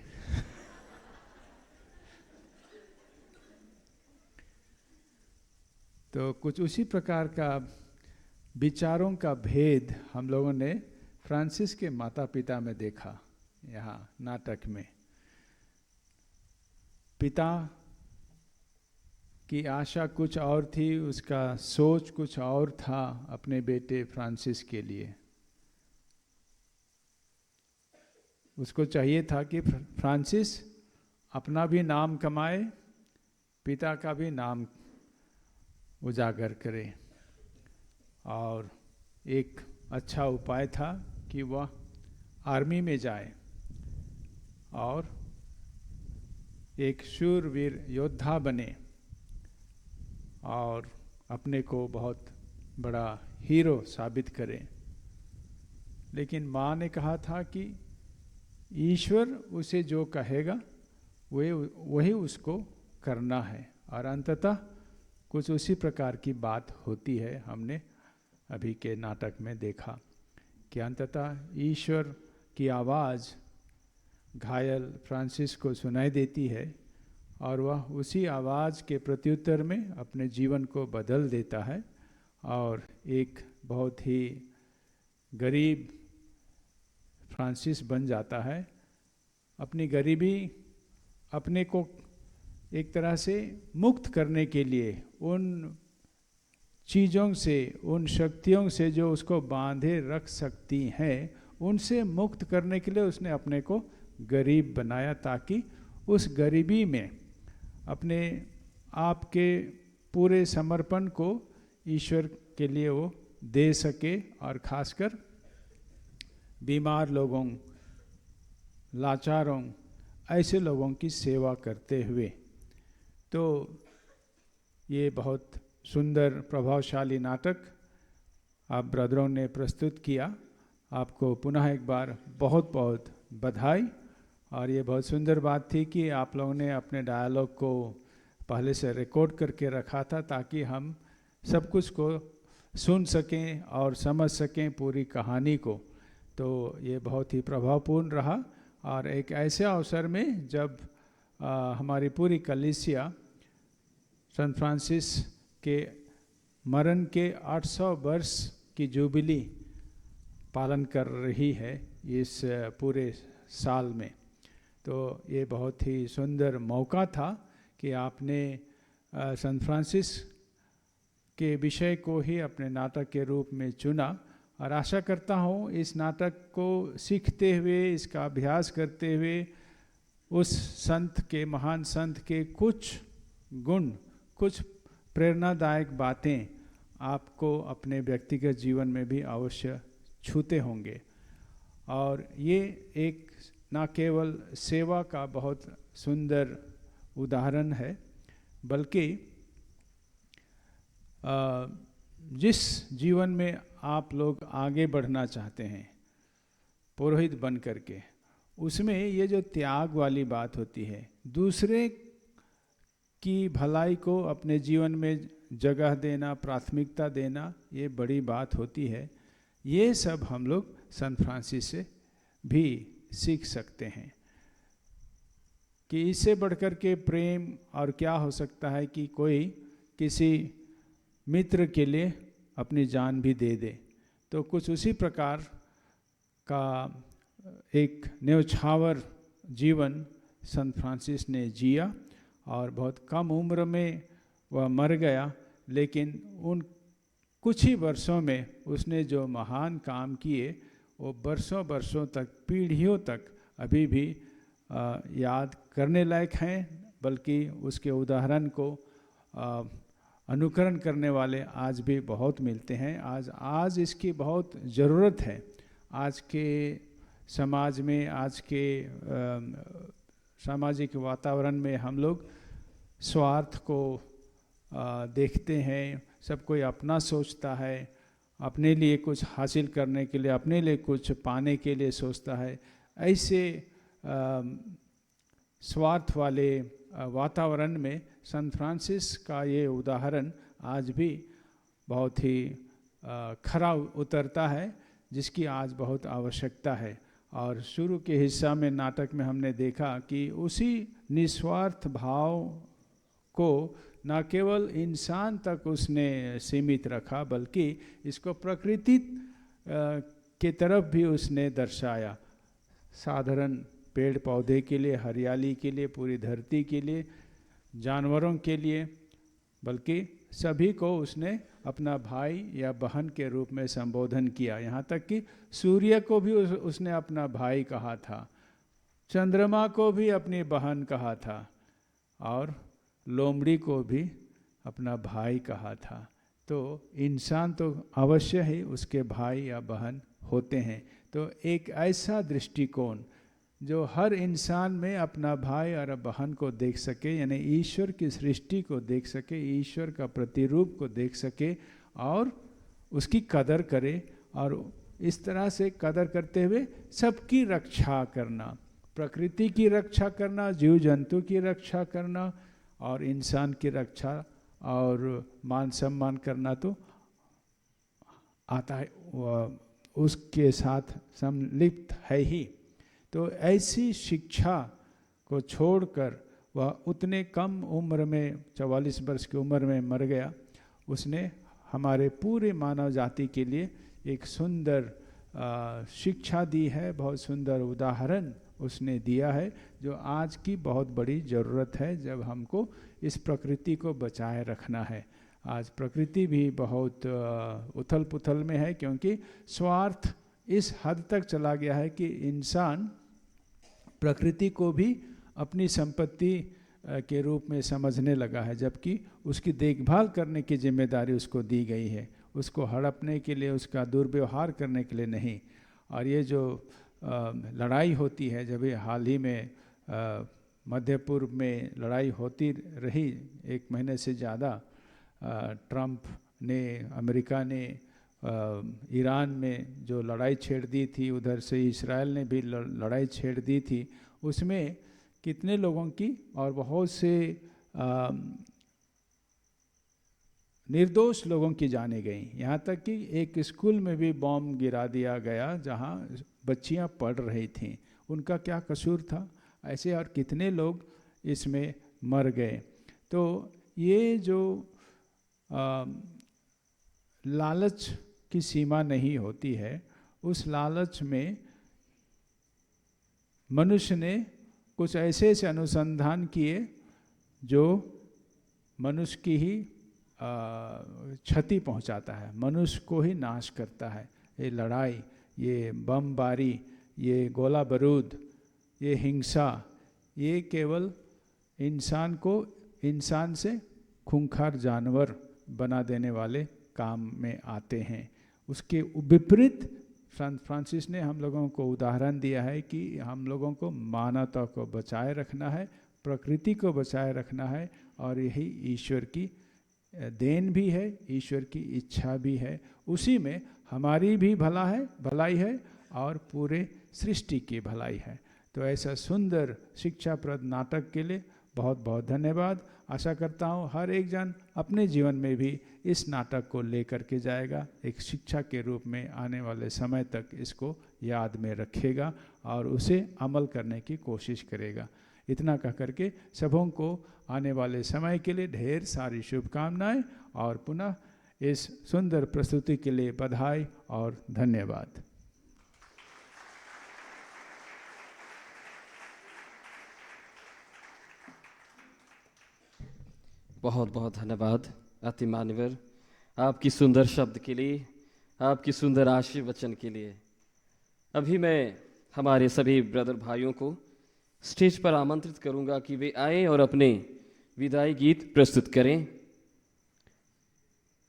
तो कुछ उसी प्रकार का विचारों का भेद हम लोगों ने फ्रांसिस के माता पिता में देखा। यहाँ नाटक में पिता की आशा कुछ और थी, उसका सोच कुछ और था अपने बेटे फ्रांसिस के लिए। उसको चाहिए था कि फ्रांसिस अपना भी नाम कमाए, पिता का भी नाम उजागर करे। और एक अच्छा उपाय था कि वह आर्मी में जाए और एक शूरवीर योद्धा बने और अपने को बहुत बड़ा हीरो साबित करे। लेकिन माँ ने कहा था कि ईश्वर उसे जो कहेगा वही उसको करना है, और अंततः कुछ उसी प्रकार की बात होती है। हमने अभी के नाटक में देखा कि अंततः ईश्वर की आवाज़ घायल फ्रांसिस को सुनाई देती है और वह उसी आवाज़ के प्रत्युत्तर में अपने जीवन को बदल देता है और एक बहुत ही गरीब फ्रांसिस बन जाता है। अपनी गरीबी अपने को एक तरह से मुक्त करने के लिए उन चीज़ों से, उन शक्तियों से जो उसको बांधे रख सकती हैं, उनसे मुक्त करने के लिए उसने अपने को गरीब बनाया, ताकि उस गरीबी में अपने आप के पूरे समर्पण को ईश्वर के लिए वो दे सके, और खासकर बीमार लोगों, लाचारों, ऐसे लोगों की सेवा करते हुए। तो ये बहुत सुंदर प्रभावशाली नाटक आप ब्रदरों ने प्रस्तुत किया। आपको पुनः एक बार बहुत बहुत बधाई। और ये बहुत सुंदर बात थी कि आप लोगों ने अपने डायलॉग को पहले से रिकॉर्ड करके रखा था, ताकि हम सब कुछ को सुन सकें और समझ सकें पूरी कहानी को। तो ये बहुत ही प्रभावपूर्ण रहा। और एक ऐसे अवसर में जब हमारी पूरी कलीसिया सेंट फ्रांसिस के मरण के 800 वर्ष की जुबिली पालन कर रही है इस पूरे साल में, तो ये बहुत ही सुंदर मौका था कि आपने सेंट फ्रांसिस के विषय को ही अपने नाटक के रूप में चुना। और आशा करता हूँ इस नाटक को सीखते हुए, इसका अभ्यास करते हुए उस संत के, महान संत के कुछ गुण, कुछ प्रेरणादायक बातें आपको अपने व्यक्तिगत जीवन में भी अवश्य छूते होंगे। और ये एक न केवल सेवा का बहुत सुंदर उदाहरण है, बल्कि जिस जीवन में आप लोग आगे बढ़ना चाहते हैं पुरोहित बन करके, उसमें ये जो त्याग वाली बात होती है, दूसरे की भलाई को अपने जीवन में जगह देना, प्राथमिकता देना, ये बड़ी बात होती है। ये सब हम लोग सेंट फ्रांसिस से भी सीख सकते हैं कि इससे बढ़कर के प्रेम और क्या हो सकता है कि कोई किसी मित्र के लिए अपनी जान भी दे दे। तो कुछ उसी प्रकार का एक न्यौछावर जीवन संत फ्रांसिस ने जिया और बहुत कम उम्र में वह मर गया, लेकिन उन कुछ ही वर्षों में उसने जो महान काम किए वो वर्षों वर्षों तक, पीढ़ियों तक अभी भी याद करने लायक हैं। बल्कि उसके उदाहरण को अनुकरण करने वाले आज भी बहुत मिलते हैं। आज इसकी बहुत ज़रूरत है। आज के समाज में, आज के सामाजिक वातावरण में हम लोग स्वार्थ को देखते हैं। सब कोई अपना सोचता है, अपने लिए कुछ हासिल करने के लिए, अपने लिए कुछ पाने के लिए सोचता है। ऐसे स्वार्थ वाले वातावरण में संत फ्रांसिस का ये उदाहरण आज भी बहुत ही खरा उतरता है, जिसकी आज बहुत आवश्यकता है। और शुरू के हिस्सा में नाटक में हमने देखा कि उसी निस्वार्थ भाव को न केवल इंसान तक उसने सीमित रखा, बल्कि इसको प्रकृति के तरफ भी उसने दर्शाया। साधारण पेड़ पौधे के लिए, हरियाली के लिए, पूरी धरती के लिए, जानवरों के लिए, बल्कि सभी को उसने अपना भाई या बहन के रूप में संबोधन किया। यहाँ तक कि सूर्य को भी उसने अपना भाई कहा था, चंद्रमा को भी अपनी बहन कहा था, और लोमड़ी को भी अपना भाई कहा था। तो इंसान तो अवश्य ही उसके भाई या बहन होते हैं। तो एक ऐसा दृष्टिकोण जो हर इंसान में अपना भाई और बहन को देख सके, यानी ईश्वर की सृष्टि को देख सके, ईश्वर का प्रतिरूप को देख सके और उसकी कदर करे, और इस तरह से कदर करते हुए सबकी रक्षा करना, प्रकृति की रक्षा करना, जीव जंतु की रक्षा करना और इंसान की रक्षा और मान सम्मान करना तो आता है, उसके साथ सम्मिलित है ही। तो ऐसी शिक्षा को छोड़कर वह उतने कम उम्र में, 44 वर्ष की उम्र में मर गया। उसने हमारे पूरे मानव जाति के लिए एक सुंदर शिक्षा दी है, बहुत सुंदर उदाहरण उसने दिया है, जो आज की बहुत बड़ी ज़रूरत है जब हमको इस प्रकृति को बचाए रखना है। आज प्रकृति भी बहुत उथल पुथल में है, क्योंकि स्वार्थ इस हद तक चला गया है कि इंसान प्रकृति को भी अपनी संपत्ति के रूप में समझने लगा है, जबकि उसकी देखभाल करने की जिम्मेदारी उसको दी गई है, उसको हड़पने के लिए, उसका दुर्व्यवहार करने के लिए नहीं। और ये जो लड़ाई होती है, जब ये हाल ही में मध्य पूर्व में लड़ाई होती रही 1 महीने से ज़्यादा, ट्रंप ने, अमेरिका ने ईरान में जो लड़ाई छेड़ दी थी, उधर से इस्राएल ने भी लड़ाई छेड़ दी थी, उसमें कितने लोगों की और बहुत से निर्दोष लोगों की जाने गई। यहाँ तक कि एक स्कूल में भी बॉम्ब गिरा दिया गया जहाँ बच्चियाँ पढ़ रही थीं। उनका क्या कसूर था? ऐसे और कितने लोग इसमें मर गए। तो ये जो लालच की सीमा नहीं होती है, उस लालच में मनुष्य ने कुछ ऐसे ऐसे अनुसंधान किए जो मनुष्य की ही क्षति पहुंचाता है, मनुष्य को ही नाश करता है। ये लड़ाई, ये बमबारी, ये गोला बारूद, ये हिंसा, ये केवल इंसान को इंसान से खूंखार जानवर बना देने वाले काम में आते हैं। उसके विपरीत फ्रांसिस ने हम लोगों को उदाहरण दिया है कि हम लोगों को मानवता को बचाए रखना है, प्रकृति को बचाए रखना है, और यही ईश्वर की देन भी है, ईश्वर की इच्छा भी है। उसी में हमारी भी भलाई है और पूरे सृष्टि की भलाई है। तो ऐसा सुंदर शिक्षाप्रद नाटक के लिए बहुत बहुत धन्यवाद। आशा करता हूँ हर एक जन अपने जीवन में भी इस नाटक को लेकर के जाएगा, एक शिक्षा के रूप में आने वाले समय तक इसको याद में रखेगा और उसे अमल करने की कोशिश करेगा। इतना कह करके सबों को आने वाले समय के लिए ढेर सारी शुभकामनाएं और पुनः इस सुंदर प्रस्तुति के लिए बधाई और धन्यवाद। बहुत बहुत धन्यवाद अति मान्यवर, आपकी सुंदर शब्द के लिए, आपकी सुंदर आशीर्वचन के लिए। अभी मैं हमारे सभी ब्रदर भाइयों को स्टेज पर आमंत्रित करूंगा कि वे आए और अपने विदाई गीत प्रस्तुत करें।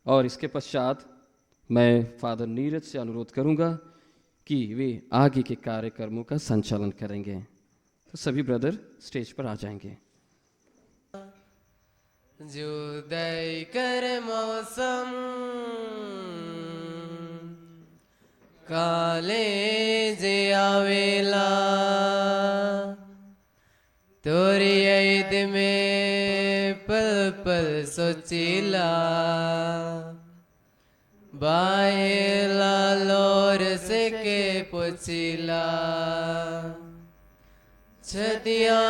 और इसके पश्चात मैं फादर नीरज से अनुरोध करूंगा कि वे आगे के कार्यक्रमों का संचालन करेंगे। तो सभी ब्रदर स्टेज पर आ जाएंगे। जुदाई कर मौसम काले जे आवेला, तोरी ऐद में पल पल सोचीला, बाहेला लोर से के पुछीला, छतिया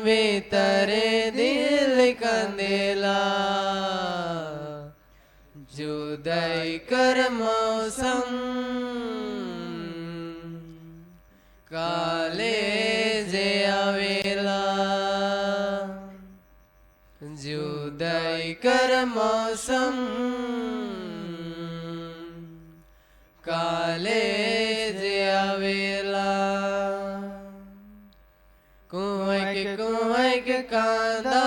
में तारे दिल कंदेला, जुदाई कर मौसम काले जे आवेला, जुदाई कर मौसम काले जे आवेला, कुएं के कांदा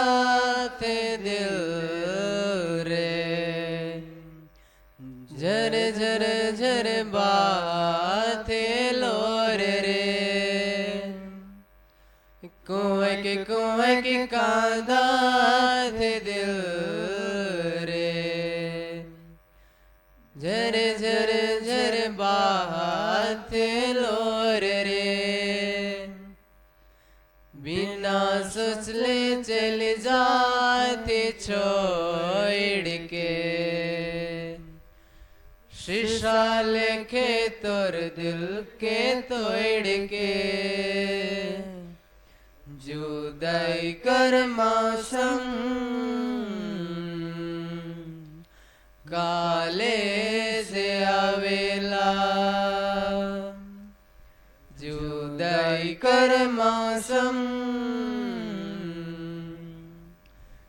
थे दिल रे, झर झर झर बाते लोर रे, कुएं के कांदा थे दिल रे, झर झर झर बाते लोर रे, बिना सोच ले चल जाते छोड़ के, शीशा लेके तोर दिल के तोड़ के, जुदाई कर मौसम काले से आवेला, जुदाई कर मौसम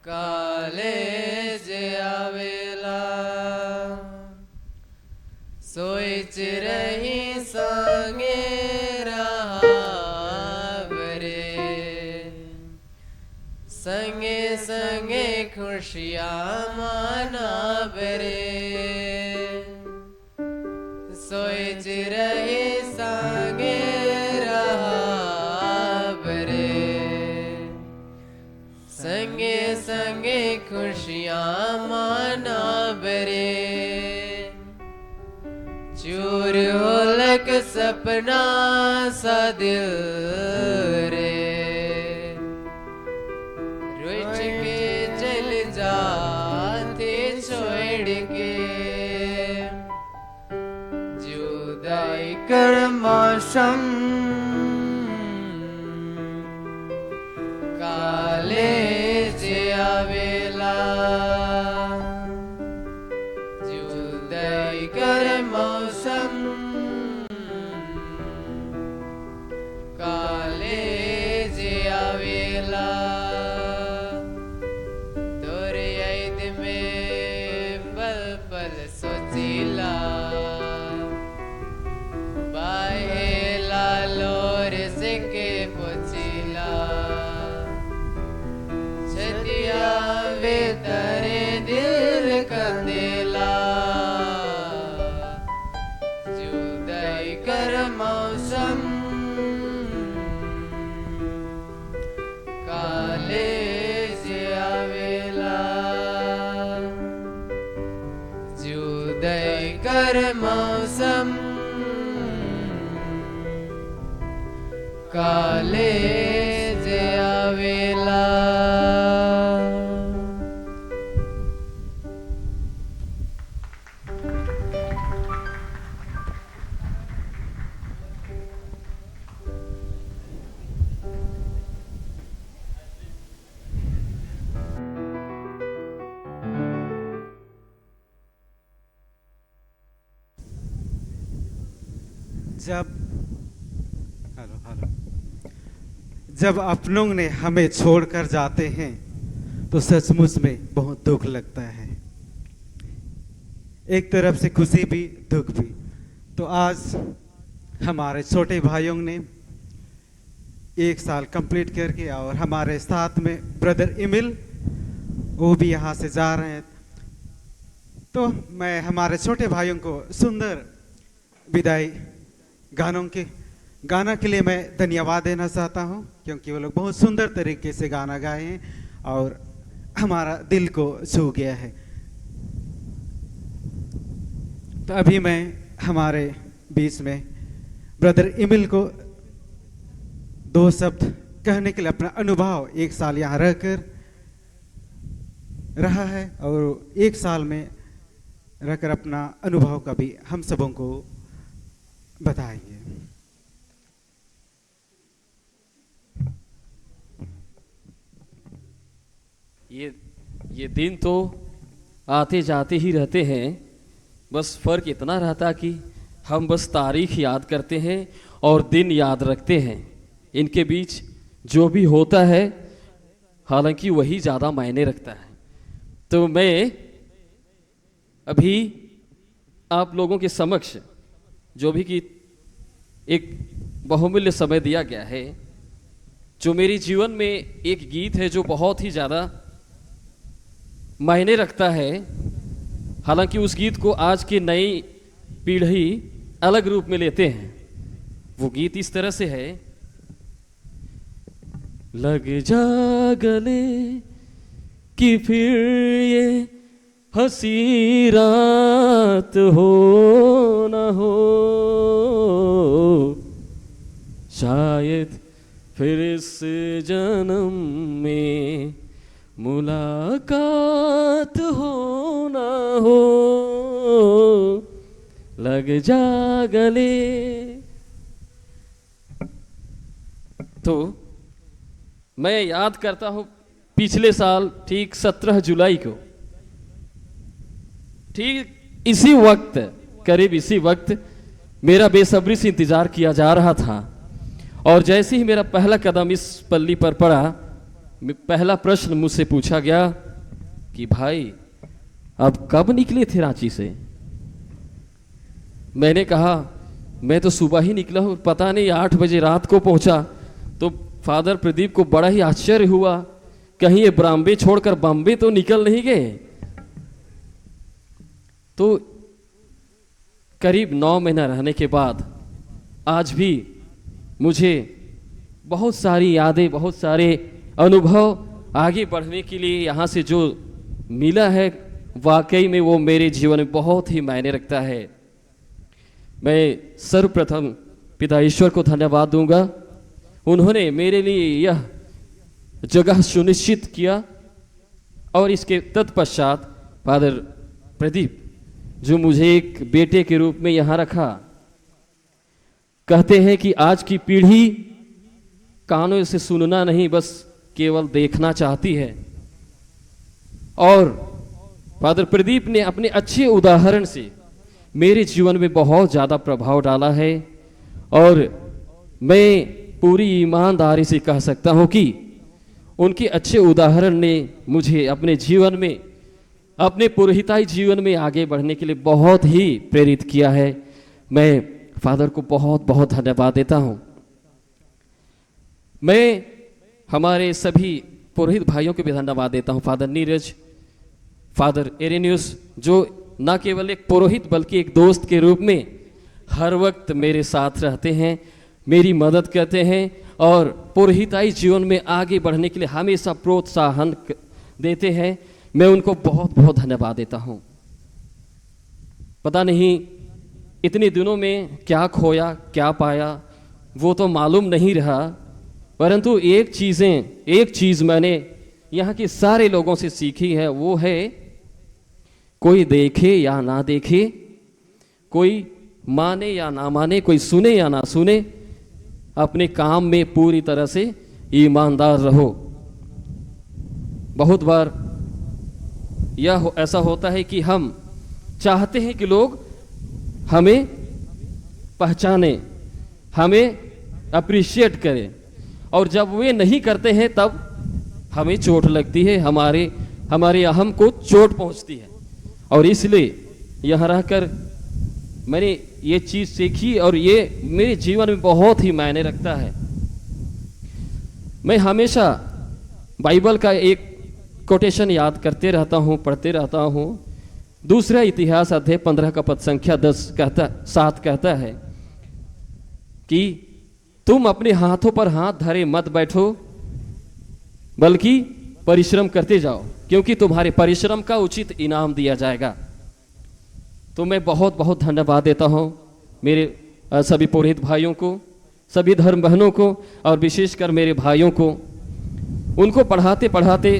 काले से आवेला, सोच रही संगे संगे संगे खुशियाँ मनाब रे, सोच रहे संगे रहाब रे, संगे संगे खुशियाँ मनाब रे, चूर होलक सपना सा दिल रे, रुच के चल जाते छोड़ कर मौसम काले जे आवेला जुदाई कर मौसम काले जे आवेला तोरे याद में पल पल सोचीला बाहेला लोर से के पोचीला छतिया वे तारे दिल कंदेला जुदाई कर मौसम काले से आवेला जुदाई कर मौसम काले से आवेला। जब अपनों ने हमें छोड़कर जाते हैं तो सचमुच में बहुत दुख लगता है, एक तरफ से खुशी भी दुख भी। तो आज हमारे छोटे भाइयों ने 1 साल कंप्लीट करके और हमारे साथ में ब्रदर इमिल वो भी यहाँ से जा रहे हैं, तो मैं हमारे छोटे भाइयों को सुंदर विदाई गाना के लिए मैं धन्यवाद देना चाहता हूं, क्योंकि वो लोग बहुत सुंदर तरीके से गाना गाए हैं और हमारा दिल को छू गया है। तो अभी मैं हमारे बीच में ब्रदर इमिल को 2 शब्द कहने के लिए अपना अनुभव 1 साल यहाँ रहकर रहा है और 1 साल में रहकर अपना अनुभव का भी हम सबों को बताएंगे। ये दिन तो आते जाते ही रहते हैं, बस फर्क इतना रहता कि हम बस तारीख याद करते हैं और दिन याद रखते हैं। इनके बीच जो भी होता है हालांकि वही ज़्यादा मायने रखता है। तो मैं अभी आप लोगों के समक्ष जो भी कि एक बहुमूल्य समय दिया गया है, जो मेरे जीवन में एक गीत है जो बहुत ही ज़्यादा मायने रखता है। हालांकि उस गीत को आज की नई पीढ़ी अलग रूप में लेते हैं। वो गीत इस तरह से है, लग जा गले कि फिर ये हंसी रात हो न हो, शायद फिर इस जन्म में मुलाकात हो ना हो, लग जा गले। तो मैं याद करता हूँ पिछले साल ठीक 17 जुलाई को, ठीक इसी वक्त, करीब इसी वक्त मेरा बेसब्री से इंतजार किया जा रहा था और जैसे ही मेरा पहला कदम इस पल्ली पर पड़ा, पहला प्रश्न मुझसे पूछा गया कि भाई अब कब निकले थे रांची से। मैंने कहा मैं तो सुबह ही निकला हूँ, पता नहीं 8 बजे रात को पहुंचा। तो फादर प्रदीप को बड़ा ही आश्चर्य हुआ, कहीं ये बॉम्बे छोड़कर बॉम्बे तो निकल नहीं गए। तो करीब 9 महीना रहने के बाद आज भी मुझे बहुत सारी यादें, बहुत सारे अनुभव आगे बढ़ने के लिए यहाँ से जो मिला है, वाकई में वो मेरे जीवन में बहुत ही मायने रखता है। मैं सर्वप्रथम पिता ईश्वर को धन्यवाद दूंगा, उन्होंने मेरे लिए यह जगह सुनिश्चित किया और इसके तत्पश्चात फादर प्रदीप जो मुझे एक बेटे के रूप में यहाँ रखा। कहते हैं कि आज की पीढ़ी कानों से सुनना नहीं, बस केवल देखना चाहती है। और फादर प्रदीप ने अपने अच्छे उदाहरण से मेरे जीवन में बहुत ज़्यादा प्रभाव डाला है। और मैं पूरी ईमानदारी से कह सकता हूँ कि उनके अच्छे उदाहरण ने मुझे अपने जीवन में, अपने पुरोहिताई जीवन में आगे बढ़ने के लिए बहुत ही प्रेरित किया है। मैं फादर को बहुत बहुत धन्यवाद देता हूँ। मैं हमारे सभी पुरोहित भाइयों को भी धन्यवाद देता हूँ। फादर नीरज, फादर एरेनियस, जो न केवल एक पुरोहित बल्कि एक दोस्त के रूप में हर वक्त मेरे साथ रहते हैं, मेरी मदद करते हैं और पुरोहिताई जीवन में आगे बढ़ने के लिए हमेशा प्रोत्साहन देते हैं। मैं उनको बहुत बहुत धन्यवाद देता हूँ। पता नहीं इतने दिनों में क्या खोया क्या पाया वो तो मालूम नहीं रहा, परंतु एक चीज़ मैंने यहाँ के सारे लोगों से सीखी है, वो है कोई देखे या ना देखे, कोई माने या ना माने, कोई सुने या ना सुने, अपने काम में पूरी तरह से ईमानदार रहो। बहुत बार ऐसा होता है कि हम चाहते हैं कि लोग हमें पहचाने, हमें अप्रिशिएट करें, और जब वे नहीं करते हैं तब हमें चोट लगती है, हमारे अहम को चोट पहुंचती है। और इसलिए यहाँ रहकर मैंने ये चीज़ सीखी और ये मेरे जीवन में बहुत ही मायने रखता है। मैं हमेशा बाइबल का एक कोटेशन याद करते रहता हूँ, पढ़ते रहता हूँ। दूसरा इतिहास अध्याय 15 का पद संख्या 7 कहता है कि तुम अपने हाथों पर हाथ धरे मत बैठो, बल्कि परिश्रम करते जाओ, क्योंकि तुम्हारे परिश्रम का उचित इनाम दिया जाएगा। तो मैं बहुत बहुत धन्यवाद देता हूँ मेरे सभी पुरोहित भाइयों को, सभी धर्म बहनों को, और विशेषकर मेरे भाइयों को। उनको पढ़ाते पढ़ाते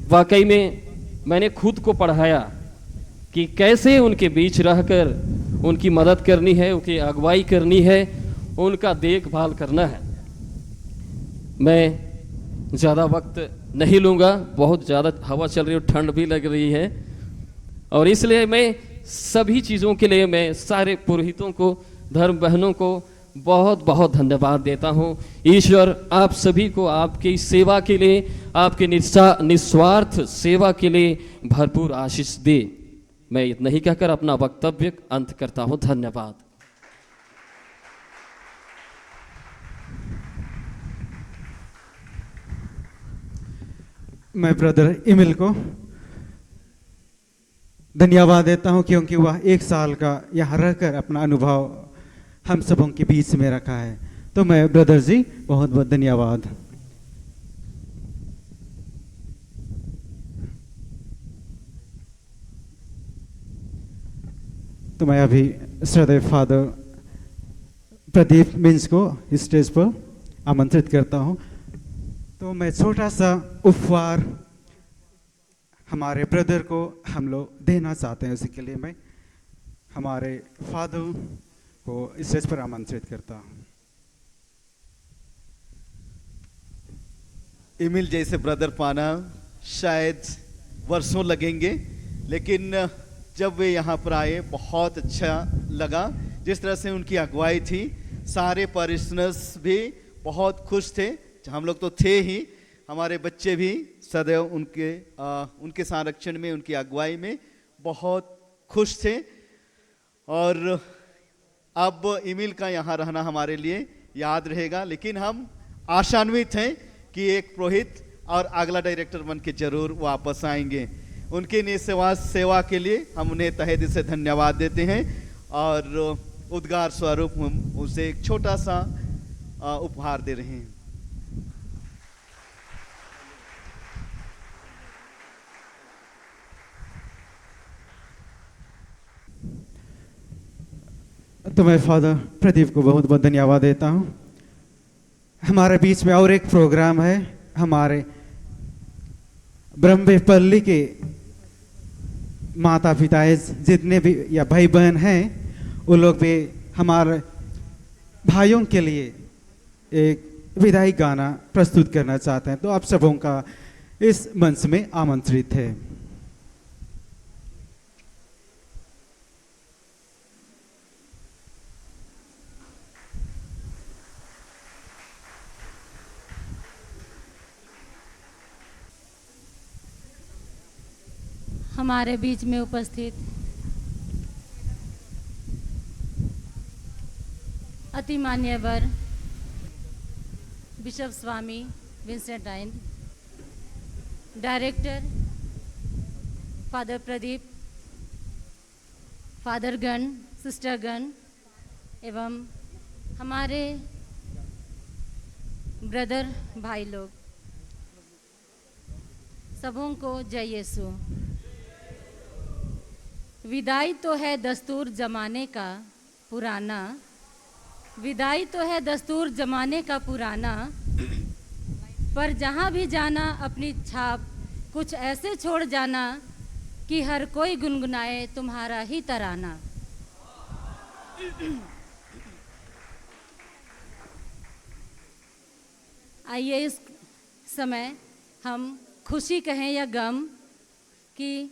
वाकई में मैंने खुद को पढ़ाया कि कैसे उनके बीच रहकर उनकी मदद करनी है, उनकी अगुवाई करनी है, उनका देखभाल करना है। मैं ज़्यादा वक्त नहीं लूँगा, बहुत ज़्यादा हवा चल रही है, ठंड भी लग रही है, और इसलिए मैं सभी चीज़ों के लिए मैं सारे पुरोहितों को, धर्म बहनों को बहुत बहुत धन्यवाद देता हूँ। ईश्वर आप सभी को आपकी सेवा के लिए, आपके निस्वार्थ सेवा के लिए भरपूर आशीष दे। मैं इतना ही कहकर अपना वक्तव्य अंत करता हूँ। धन्यवाद। मैं ब्रदर इमिल को धन्यवाद देता हूं, क्योंकि वह 1 साल का यहाँ रहकर अपना अनुभव हम सबों के बीच में रखा है। तो मैं ब्रदर जी बहुत बहुत धन्यवाद। तो मैं अभी श्रद्धेय फादर प्रदीप मिंस को स्टेज पर आमंत्रित करता हूं। तो मैं छोटा सा उपहार हमारे ब्रदर को हम लोग देना चाहते हैं, उसी के लिए मैं हमारे फादर को स्टेज पर आमंत्रित करता हूँ। इमिल जैसे ब्रदर पाना शायद वर्षों लगेंगे, लेकिन जब वे यहाँ पर आए बहुत अच्छा लगा। जिस तरह से उनकी अगुवाई थी, सारे पारिशनर्स भी बहुत खुश थे, हम लोग तो थे ही, हमारे बच्चे भी सदैव उनके संरक्षण में, उनकी अगुवाई में बहुत खुश थे। और अब इमिल का यहाँ रहना हमारे लिए याद रहेगा, लेकिन हम आशान्वित हैं कि एक पुरोहित और अगला डायरेक्टर बन के जरूर वापस आएंगे। उनके निस्वार्थ सेवा के लिए हम उन्हें तहे दिल से धन्यवाद देते हैं, और उद्गार स्वरूप हम उसे एक छोटा सा उपहार दे रहे हैं। तो मैं फादर प्रदीप को बहुत बहुत धन्यवाद देता हूँ। हमारे बीच में और एक प्रोग्राम है, हमारे ब्रह्मपल्ली के माता पिता जितने भी या भाई बहन हैं, वो लोग भी हमारे भाइयों के लिए एक विदाई गाना प्रस्तुत करना चाहते हैं, तो आप सबों का इस मंच में आमंत्रित है। हमारे बीच में उपस्थित अति मान्यवर बिशप स्वामी विंसेंटाइन, डायरेक्टर फादर प्रदीप, फादर गण, सिस्टर गण एवं हमारे ब्रदर भाई लोग, सबों को जय यीशु। विदाई तो है दस्तूर जमाने का पुराना, विदाई तो है दस्तूर जमाने का पुराना, पर जहाँ भी जाना अपनी छाप कुछ ऐसे छोड़ जाना कि हर कोई गुनगुनाए तुम्हारा ही तराना। आइए इस समय हम खुशी कहें या गम, कि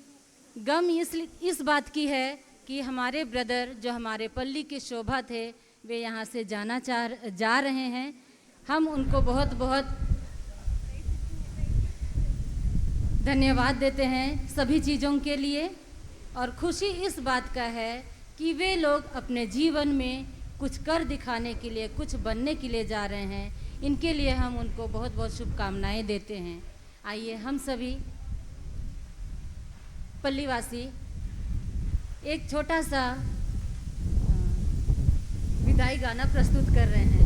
गम इस बात की है कि हमारे ब्रदर जो हमारे पल्ली की शोभा थे वे यहाँ से जा रहे हैं। हम उनको बहुत बहुत धन्यवाद देते हैं सभी चीज़ों के लिए, और खुशी इस बात का है कि वे लोग अपने जीवन में कुछ कर दिखाने के लिए, कुछ बनने के लिए जा रहे हैं। इनके लिए हम उनको बहुत बहुत शुभकामनाएं देते हैं। आइए हम सभी पल्लीवासी एक छोटा सा विदाई गाना प्रस्तुत कर रहे हैं।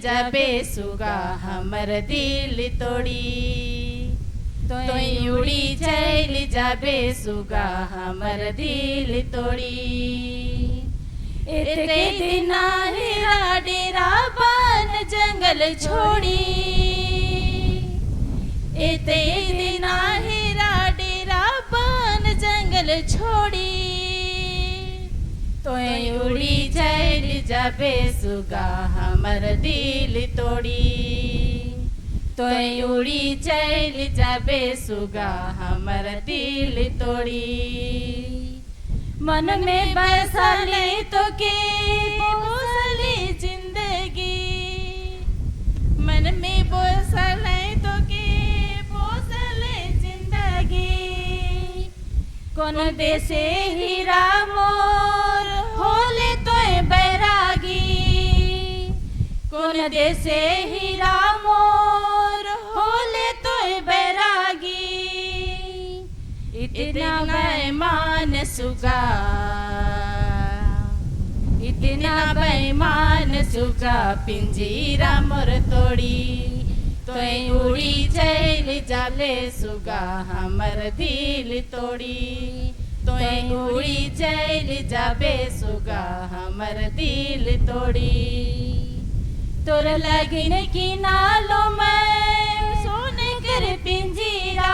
जबे सुगा हमर दिल तोड़ी, तो उड़ी चल जबे सुगा हमर दिल तोड़ी। एते दिना हेरा डेरा बन जंगल छोड़ी, एते दिना हेरा डेरा बन जंगल छोड़ी। तो उड़ी चल जबे सुगा हमर दिल तोड़ी, तो उड़ी चल जबे सुगा हमर दिल तोड़ी। मन में बसल तो के पोसली जिंदगी, मन में बसल तो के पोसले जिंदगी। कौन देसे हीरा मोर होले तो बैरागी, कौन देसे हीरा मोर होले तो बैरागी। इतना बेईमान सुगा, इतना बेईमान सुगा पिंजीरा मोर तोड़ी। तो उड़ी चल जाले सुगा हमर दिल तोड़ी, तो उड़ी चल जाबे सुगा हमर दिल तोड़ी। तोर लगिन की नालो मैं सोने कर पिंजीरा,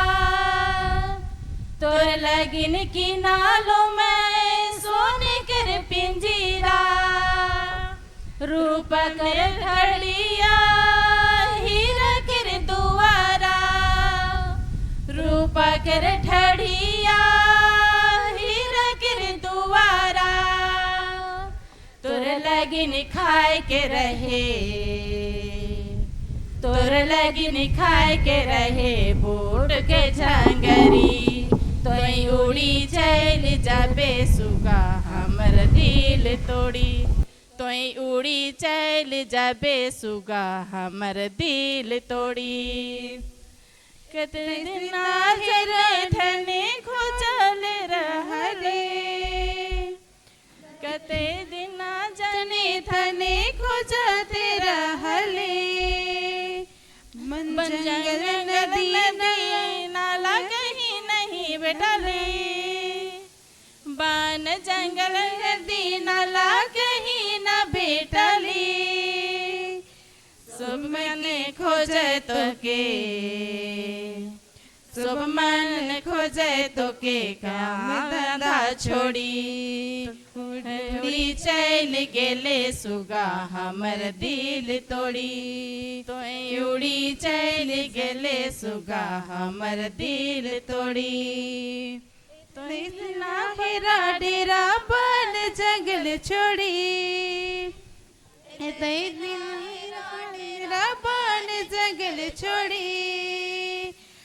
तोर लगिन की नालो मैं सोने कर पिंजीरा। रूप कर घड़िया हीरा कर दुआरा, रूप कर ठड़िया हीरा कर दुआरा। तोर लगिन खाए के रहे, तोर लगिन खाए के रहे बूट के झंगरी तोई उड़ी चल जाबे सुगा हमर दिल तोड़ी तोई उड़ी चल जाबे सुगा हमर दिल तोड़ी कतने दिना जरे धने खोजल रहले कते दिना जने धने खोजते रहले मन जंगल नदी नाला कहीं नहीं बेटले बान जंगल नदी नाला कहीं न बेटले सब मैंने खोजे तो के सब मन खोजे तो के काम धंधा छोड़ी उड़ी चल गेले सुगा हमर दिल तोड़ी तो उड़ी चल गेले सुगा हमर दिल तोड़ी तो इतना हेरा डेरा बन जंगल छोड़ी बन जंगल छोड़ी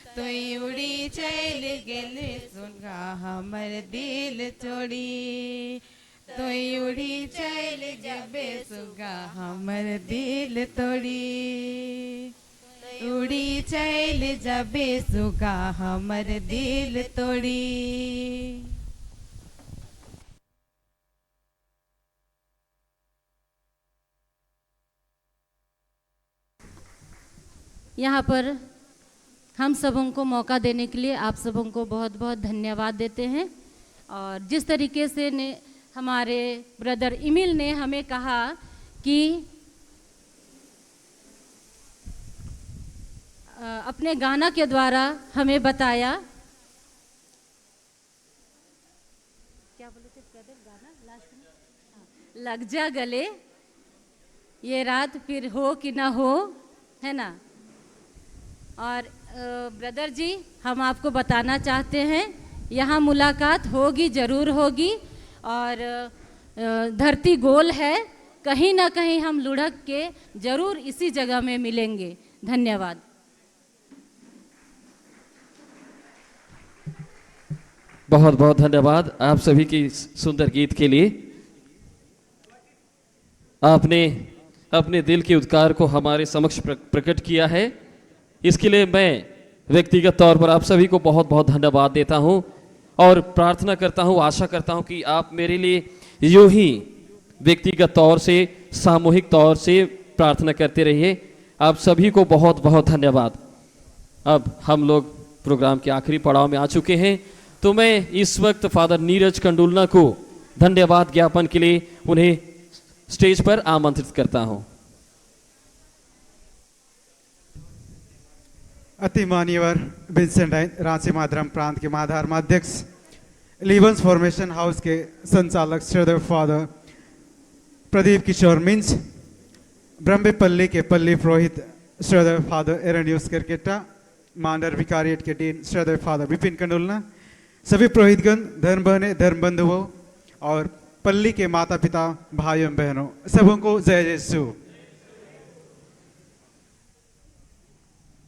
तो उड़ी चल गेले सुगा हमर दिल तोड़ी तो उड़ी चल जबे सुगा हमर दिल तोड़ी उड़ी चल जबे सुगा हमर दिल तोड़ी। यहाँ पर हम सबों को मौका देने के लिए आप सबों को बहुत बहुत धन्यवाद देते हैं। और जिस तरीके से ने हमारे ब्रदर इमिल ने हमें कहा कि अपने गाना के द्वारा हमें बताया, क्या बोले थे ब्रदर गाना लास्ट में, लग जा गले ये रात फिर हो कि ना हो, है ना। और ब्रदर जी हम आपको बताना चाहते हैं यहाँ मुलाकात होगी, ज़रूर होगी। और धरती गोल है, कहीं ना कहीं हम लुढ़क के ज़रूर इसी जगह में मिलेंगे। धन्यवाद। बहुत बहुत धन्यवाद आप सभी की सुंदर गीत के लिए। आपने अपने दिल के उद्गार को हमारे समक्ष प्रकट किया है, इसके लिए मैं व्यक्तिगत तौर पर आप सभी को बहुत बहुत धन्यवाद देता हूं और प्रार्थना करता हूं, आशा करता हूं कि आप मेरे लिए यूं ही व्यक्तिगत तौर से, सामूहिक तौर से प्रार्थना करते रहिए। आप सभी को बहुत बहुत धन्यवाद। अब हम लोग प्रोग्राम के आखिरी पड़ाव में आ चुके हैं, तो मैं इस वक्त फादर नीरज कंडुलना को धन्यवाद ज्ञापन के लिए उन्हें स्टेज पर आमंत्रित करता हूं। अति मान्यवर विंसेंट रांची माधरम प्रांत के महाधर्माध्यक्ष, लीवंस फॉर्मेशन हाउस के संचालक श्रद्धेय फादर प्रदीप किशोर मिंज, ब्रह्मपल्ली के पल्ली पुरोहित श्रद्धेय फादर एरनियस करकेटा, मांडर विकारियट के डीन श्रद्धेय फादर विपिन कंडुलना, सभी पुरोहितगण, धर्म बहने, धर्म बंधुओं और पल्ली के माता पिता, भाइयों बहनों, सबों को जय यीशु।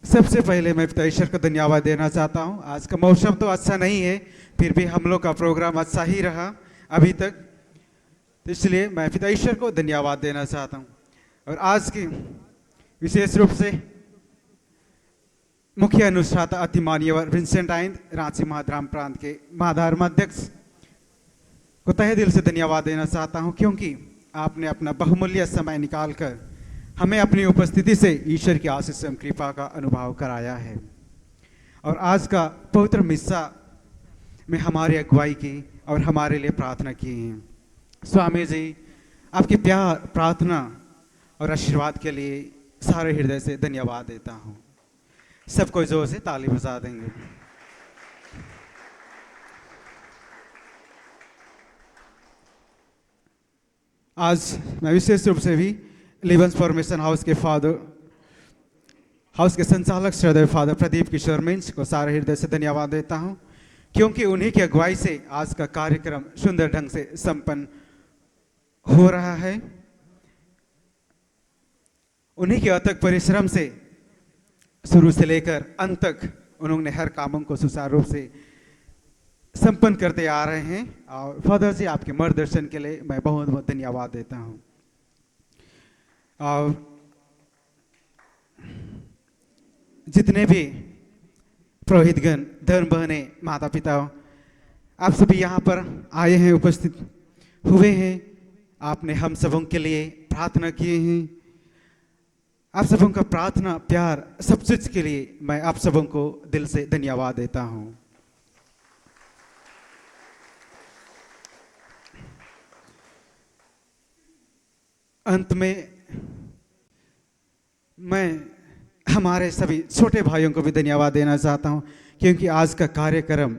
सबसे पहले मैं पिता ईश्वर को धन्यवाद देना चाहता हूं। आज का मौसम तो अच्छा नहीं है, फिर भी हम लोग का प्रोग्राम अच्छा ही रहा अभी तक, तो इसलिए मैं पिता ईश्वर को धन्यवाद देना चाहता हूं। और आज की विशेष रूप से मुख्य अनुष्ठाता अति मान्यवर विंसेंट रांची महाधर्म प्रांत के महाधर्माध्यक्ष को तहे दिल से धन्यवाद देना चाहता हूं, क्योंकि आपने अपना बहुमूल्य समय निकालकर हमें अपनी उपस्थिति से ईश्वर की आशीष एवं कृपा का अनुभव कराया है। और आज का पवित्र मिस्सा में हमारी अगुवाई की और हमारे लिए प्रार्थना की है। स्वामी जी, आपके प्यार, प्रार्थना और आशीर्वाद के लिए सारे हृदय से धन्यवाद देता हूं। सबको जोर से ताली बजा देंगे। आज मैं विशेष रूप से भी लीवंस फॉर्मेशन हाउस के संचालक श्रद्धेय फादर प्रदीप किशोर मिंज को सारे हृदय से धन्यवाद देता हूं, क्योंकि उन्हीं की अगुवाई से आज का कार्यक्रम सुंदर ढंग से संपन्न हो रहा है। उन्हीं के अथक परिश्रम से शुरू से लेकर अंत तक उन्होंने हर कामों को सुचारू रूप से संपन्न करते आ रहे हैं। और फादर जी आपके मार्गदर्शन के लिए मैं बहुत बहुत धन्यवाद देता हूँ। और जितने भी पुरोहितगण, धर्म बहने, माता पिता, आप सभी यहाँ पर आए हैं, उपस्थित हुए हैं। आपने हम सबों के लिए प्रार्थना किए हैं। आप सबों का प्रार्थना, प्यार, सब चीज के लिए मैं आप सबों को दिल से धन्यवाद देता हूँ। अंत में मैं हमारे सभी छोटे भाइयों को भी धन्यवाद देना चाहता हूँ, क्योंकि आज का कार्यक्रम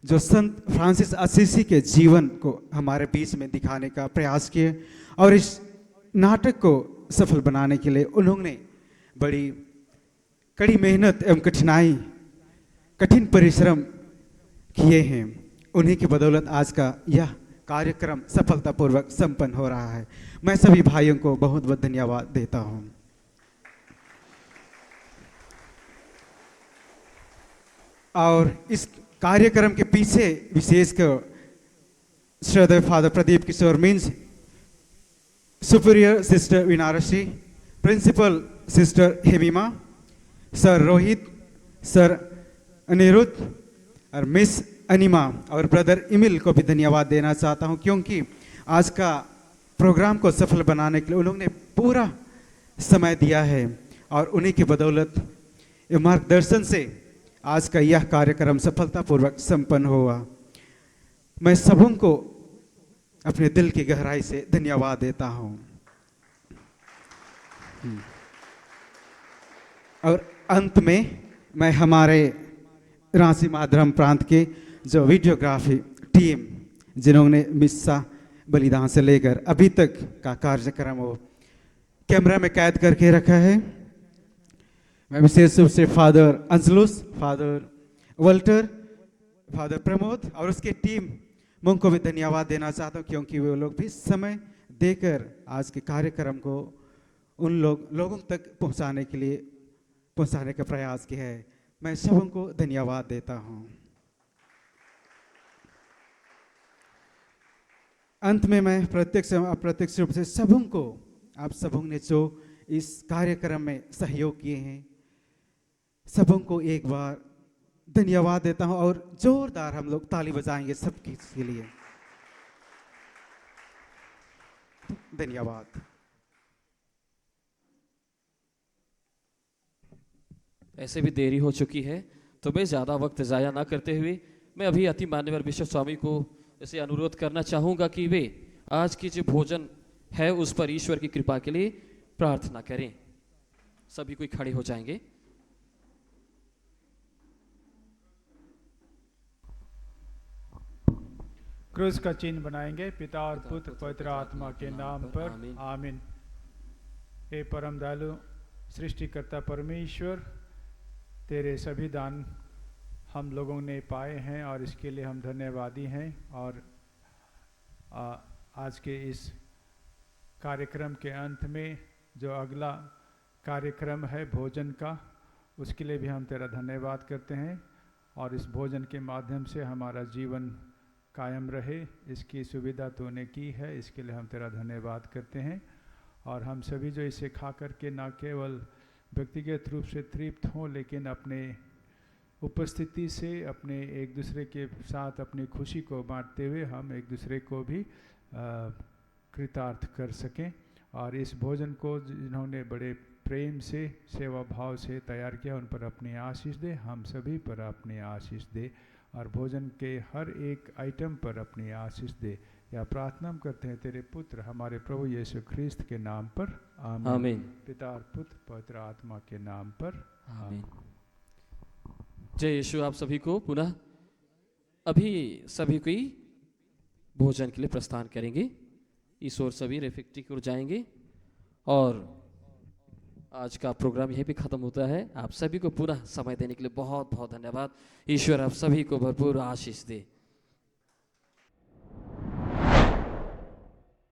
जो संत फ्रांसिस असीसी के जीवन को हमारे बीच में दिखाने का प्रयास किए और इस नाटक को सफल बनाने के लिए उन्होंने बड़ी कड़ी मेहनत एवं कठिन परिश्रम किए हैं। उन्हीं की बदौलत आज का यह कार्यक्रम सफलतापूर्वक संपन्न हो रहा है। मैं सभी भाइयों को बहुत बहुत धन्यवाद देता हूं। और इस कार्यक्रम के पीछे विशेषकर श्रद्धेय father Pradeep Kishore means, superior sister Vinarasi, principal sister Hemima, sir Rohit, sir Anirudh और मिस अनिमा और ब्रदर इमिल को भी धन्यवाद देना चाहता हूं, क्योंकि आज का प्रोग्राम को सफल बनाने के लिए उन्होंने पूरा समय दिया है और उन्हीं की बदौलत मार्गदर्शन से आज का यह कार्यक्रम सफलतापूर्वक संपन्न हुआ। मैं सबों को अपने दिल की गहराई से धन्यवाद देता हूं। और अंत में मैं हमारे रांची माधरम प्रांत के जो वीडियोग्राफी टीम, जिन्होंने मिस्सा बलिदान से लेकर अभी तक का कार्यक्रम वो कैमरा में कैद करके रखा है, मैं विशेष रूप से father Anjalus, father वल्टर, father Pramod और उसके टीम को भी धन्यवाद देना चाहता हूँ, क्योंकि वो लोग भी समय देकर आज के कार्यक्रम को उन लोगों तक पहुंचाने का प्रयास किया है। मैं सबों को धन्यवाद देता हूँ। अंत में मैं प्रत्यक्ष अप्रत्यक्ष रूप से सबों को, आप सबों ने जो इस कार्यक्रम में सहयोग किए हैं, सबों को एक बार धन्यवाद देता हूं और जोरदार हम लोग ताली बजाएंगे सबके लिए। धन्यवाद। ऐसे भी देरी हो चुकी है, तो मैं ज़्यादा वक्त ज़ाया ना करते हुए मैं अभी अति मान्यवर बिशप स्वामी को ऐसे अनुरोध करना चाहूँगा कि वे आज की जो भोजन है उस पर ईश्वर की कृपा के लिए प्रार्थना करें। सभी कोई खड़े हो जाएंगे। क्रूस का चिन्ह बनाएंगे। पिता और पुत्र पवित्र आत्मा के नाम पर आमीन। हे परम दयालु सृष्टिकर्ता परमेश्वर, तेरे सभी दान हम लोगों ने पाए हैं और इसके लिए हम धन्यवादी हैं। और आज के इस कार्यक्रम के अंत में जो अगला कार्यक्रम है भोजन का, उसके लिए भी हम तेरा धन्यवाद करते हैं। और इस भोजन के माध्यम से हमारा जीवन कायम रहे, इसकी सुविधा तूने की है, इसके लिए हम तेरा धन्यवाद करते हैं। और हम सभी जो इसे खा करके न केवल व्यक्तिगत रूप से तृप्त हों, लेकिन अपने उपस्थिति से अपने एक दूसरे के साथ अपनी खुशी को बांटते हुए हम एक दूसरे को भी कृतार्थ कर सकें। और इस भोजन को जिन्होंने बड़े प्रेम से, सेवा भाव से तैयार किया, उन पर अपनी आशीष दे, हम सभी पर अपनी आशीष दे और भोजन के हर एक आइटम पर अपनी आशीष दे। या प्रार्थना हम करते हैं तेरे पुत्र हमारे प्रभु यीशु ख्रिस्त के नाम पर आमीन। पिता और पुत्र पवित्र आत्मा के नाम पर आमीन। जय यीशु। आप सभी को पुनः अभी सभी कोई भोजन के लिए प्रस्थान करेंगे। ईश्वर सभी रेफेक्ट्री की ओर जाएंगे और आज का प्रोग्राम यहीं पे ख़त्म होता है। आप सभी को पुनः समय देने के लिए बहुत बहुत धन्यवाद। ईश्वर आप सभी को भरपूर आशीष दे।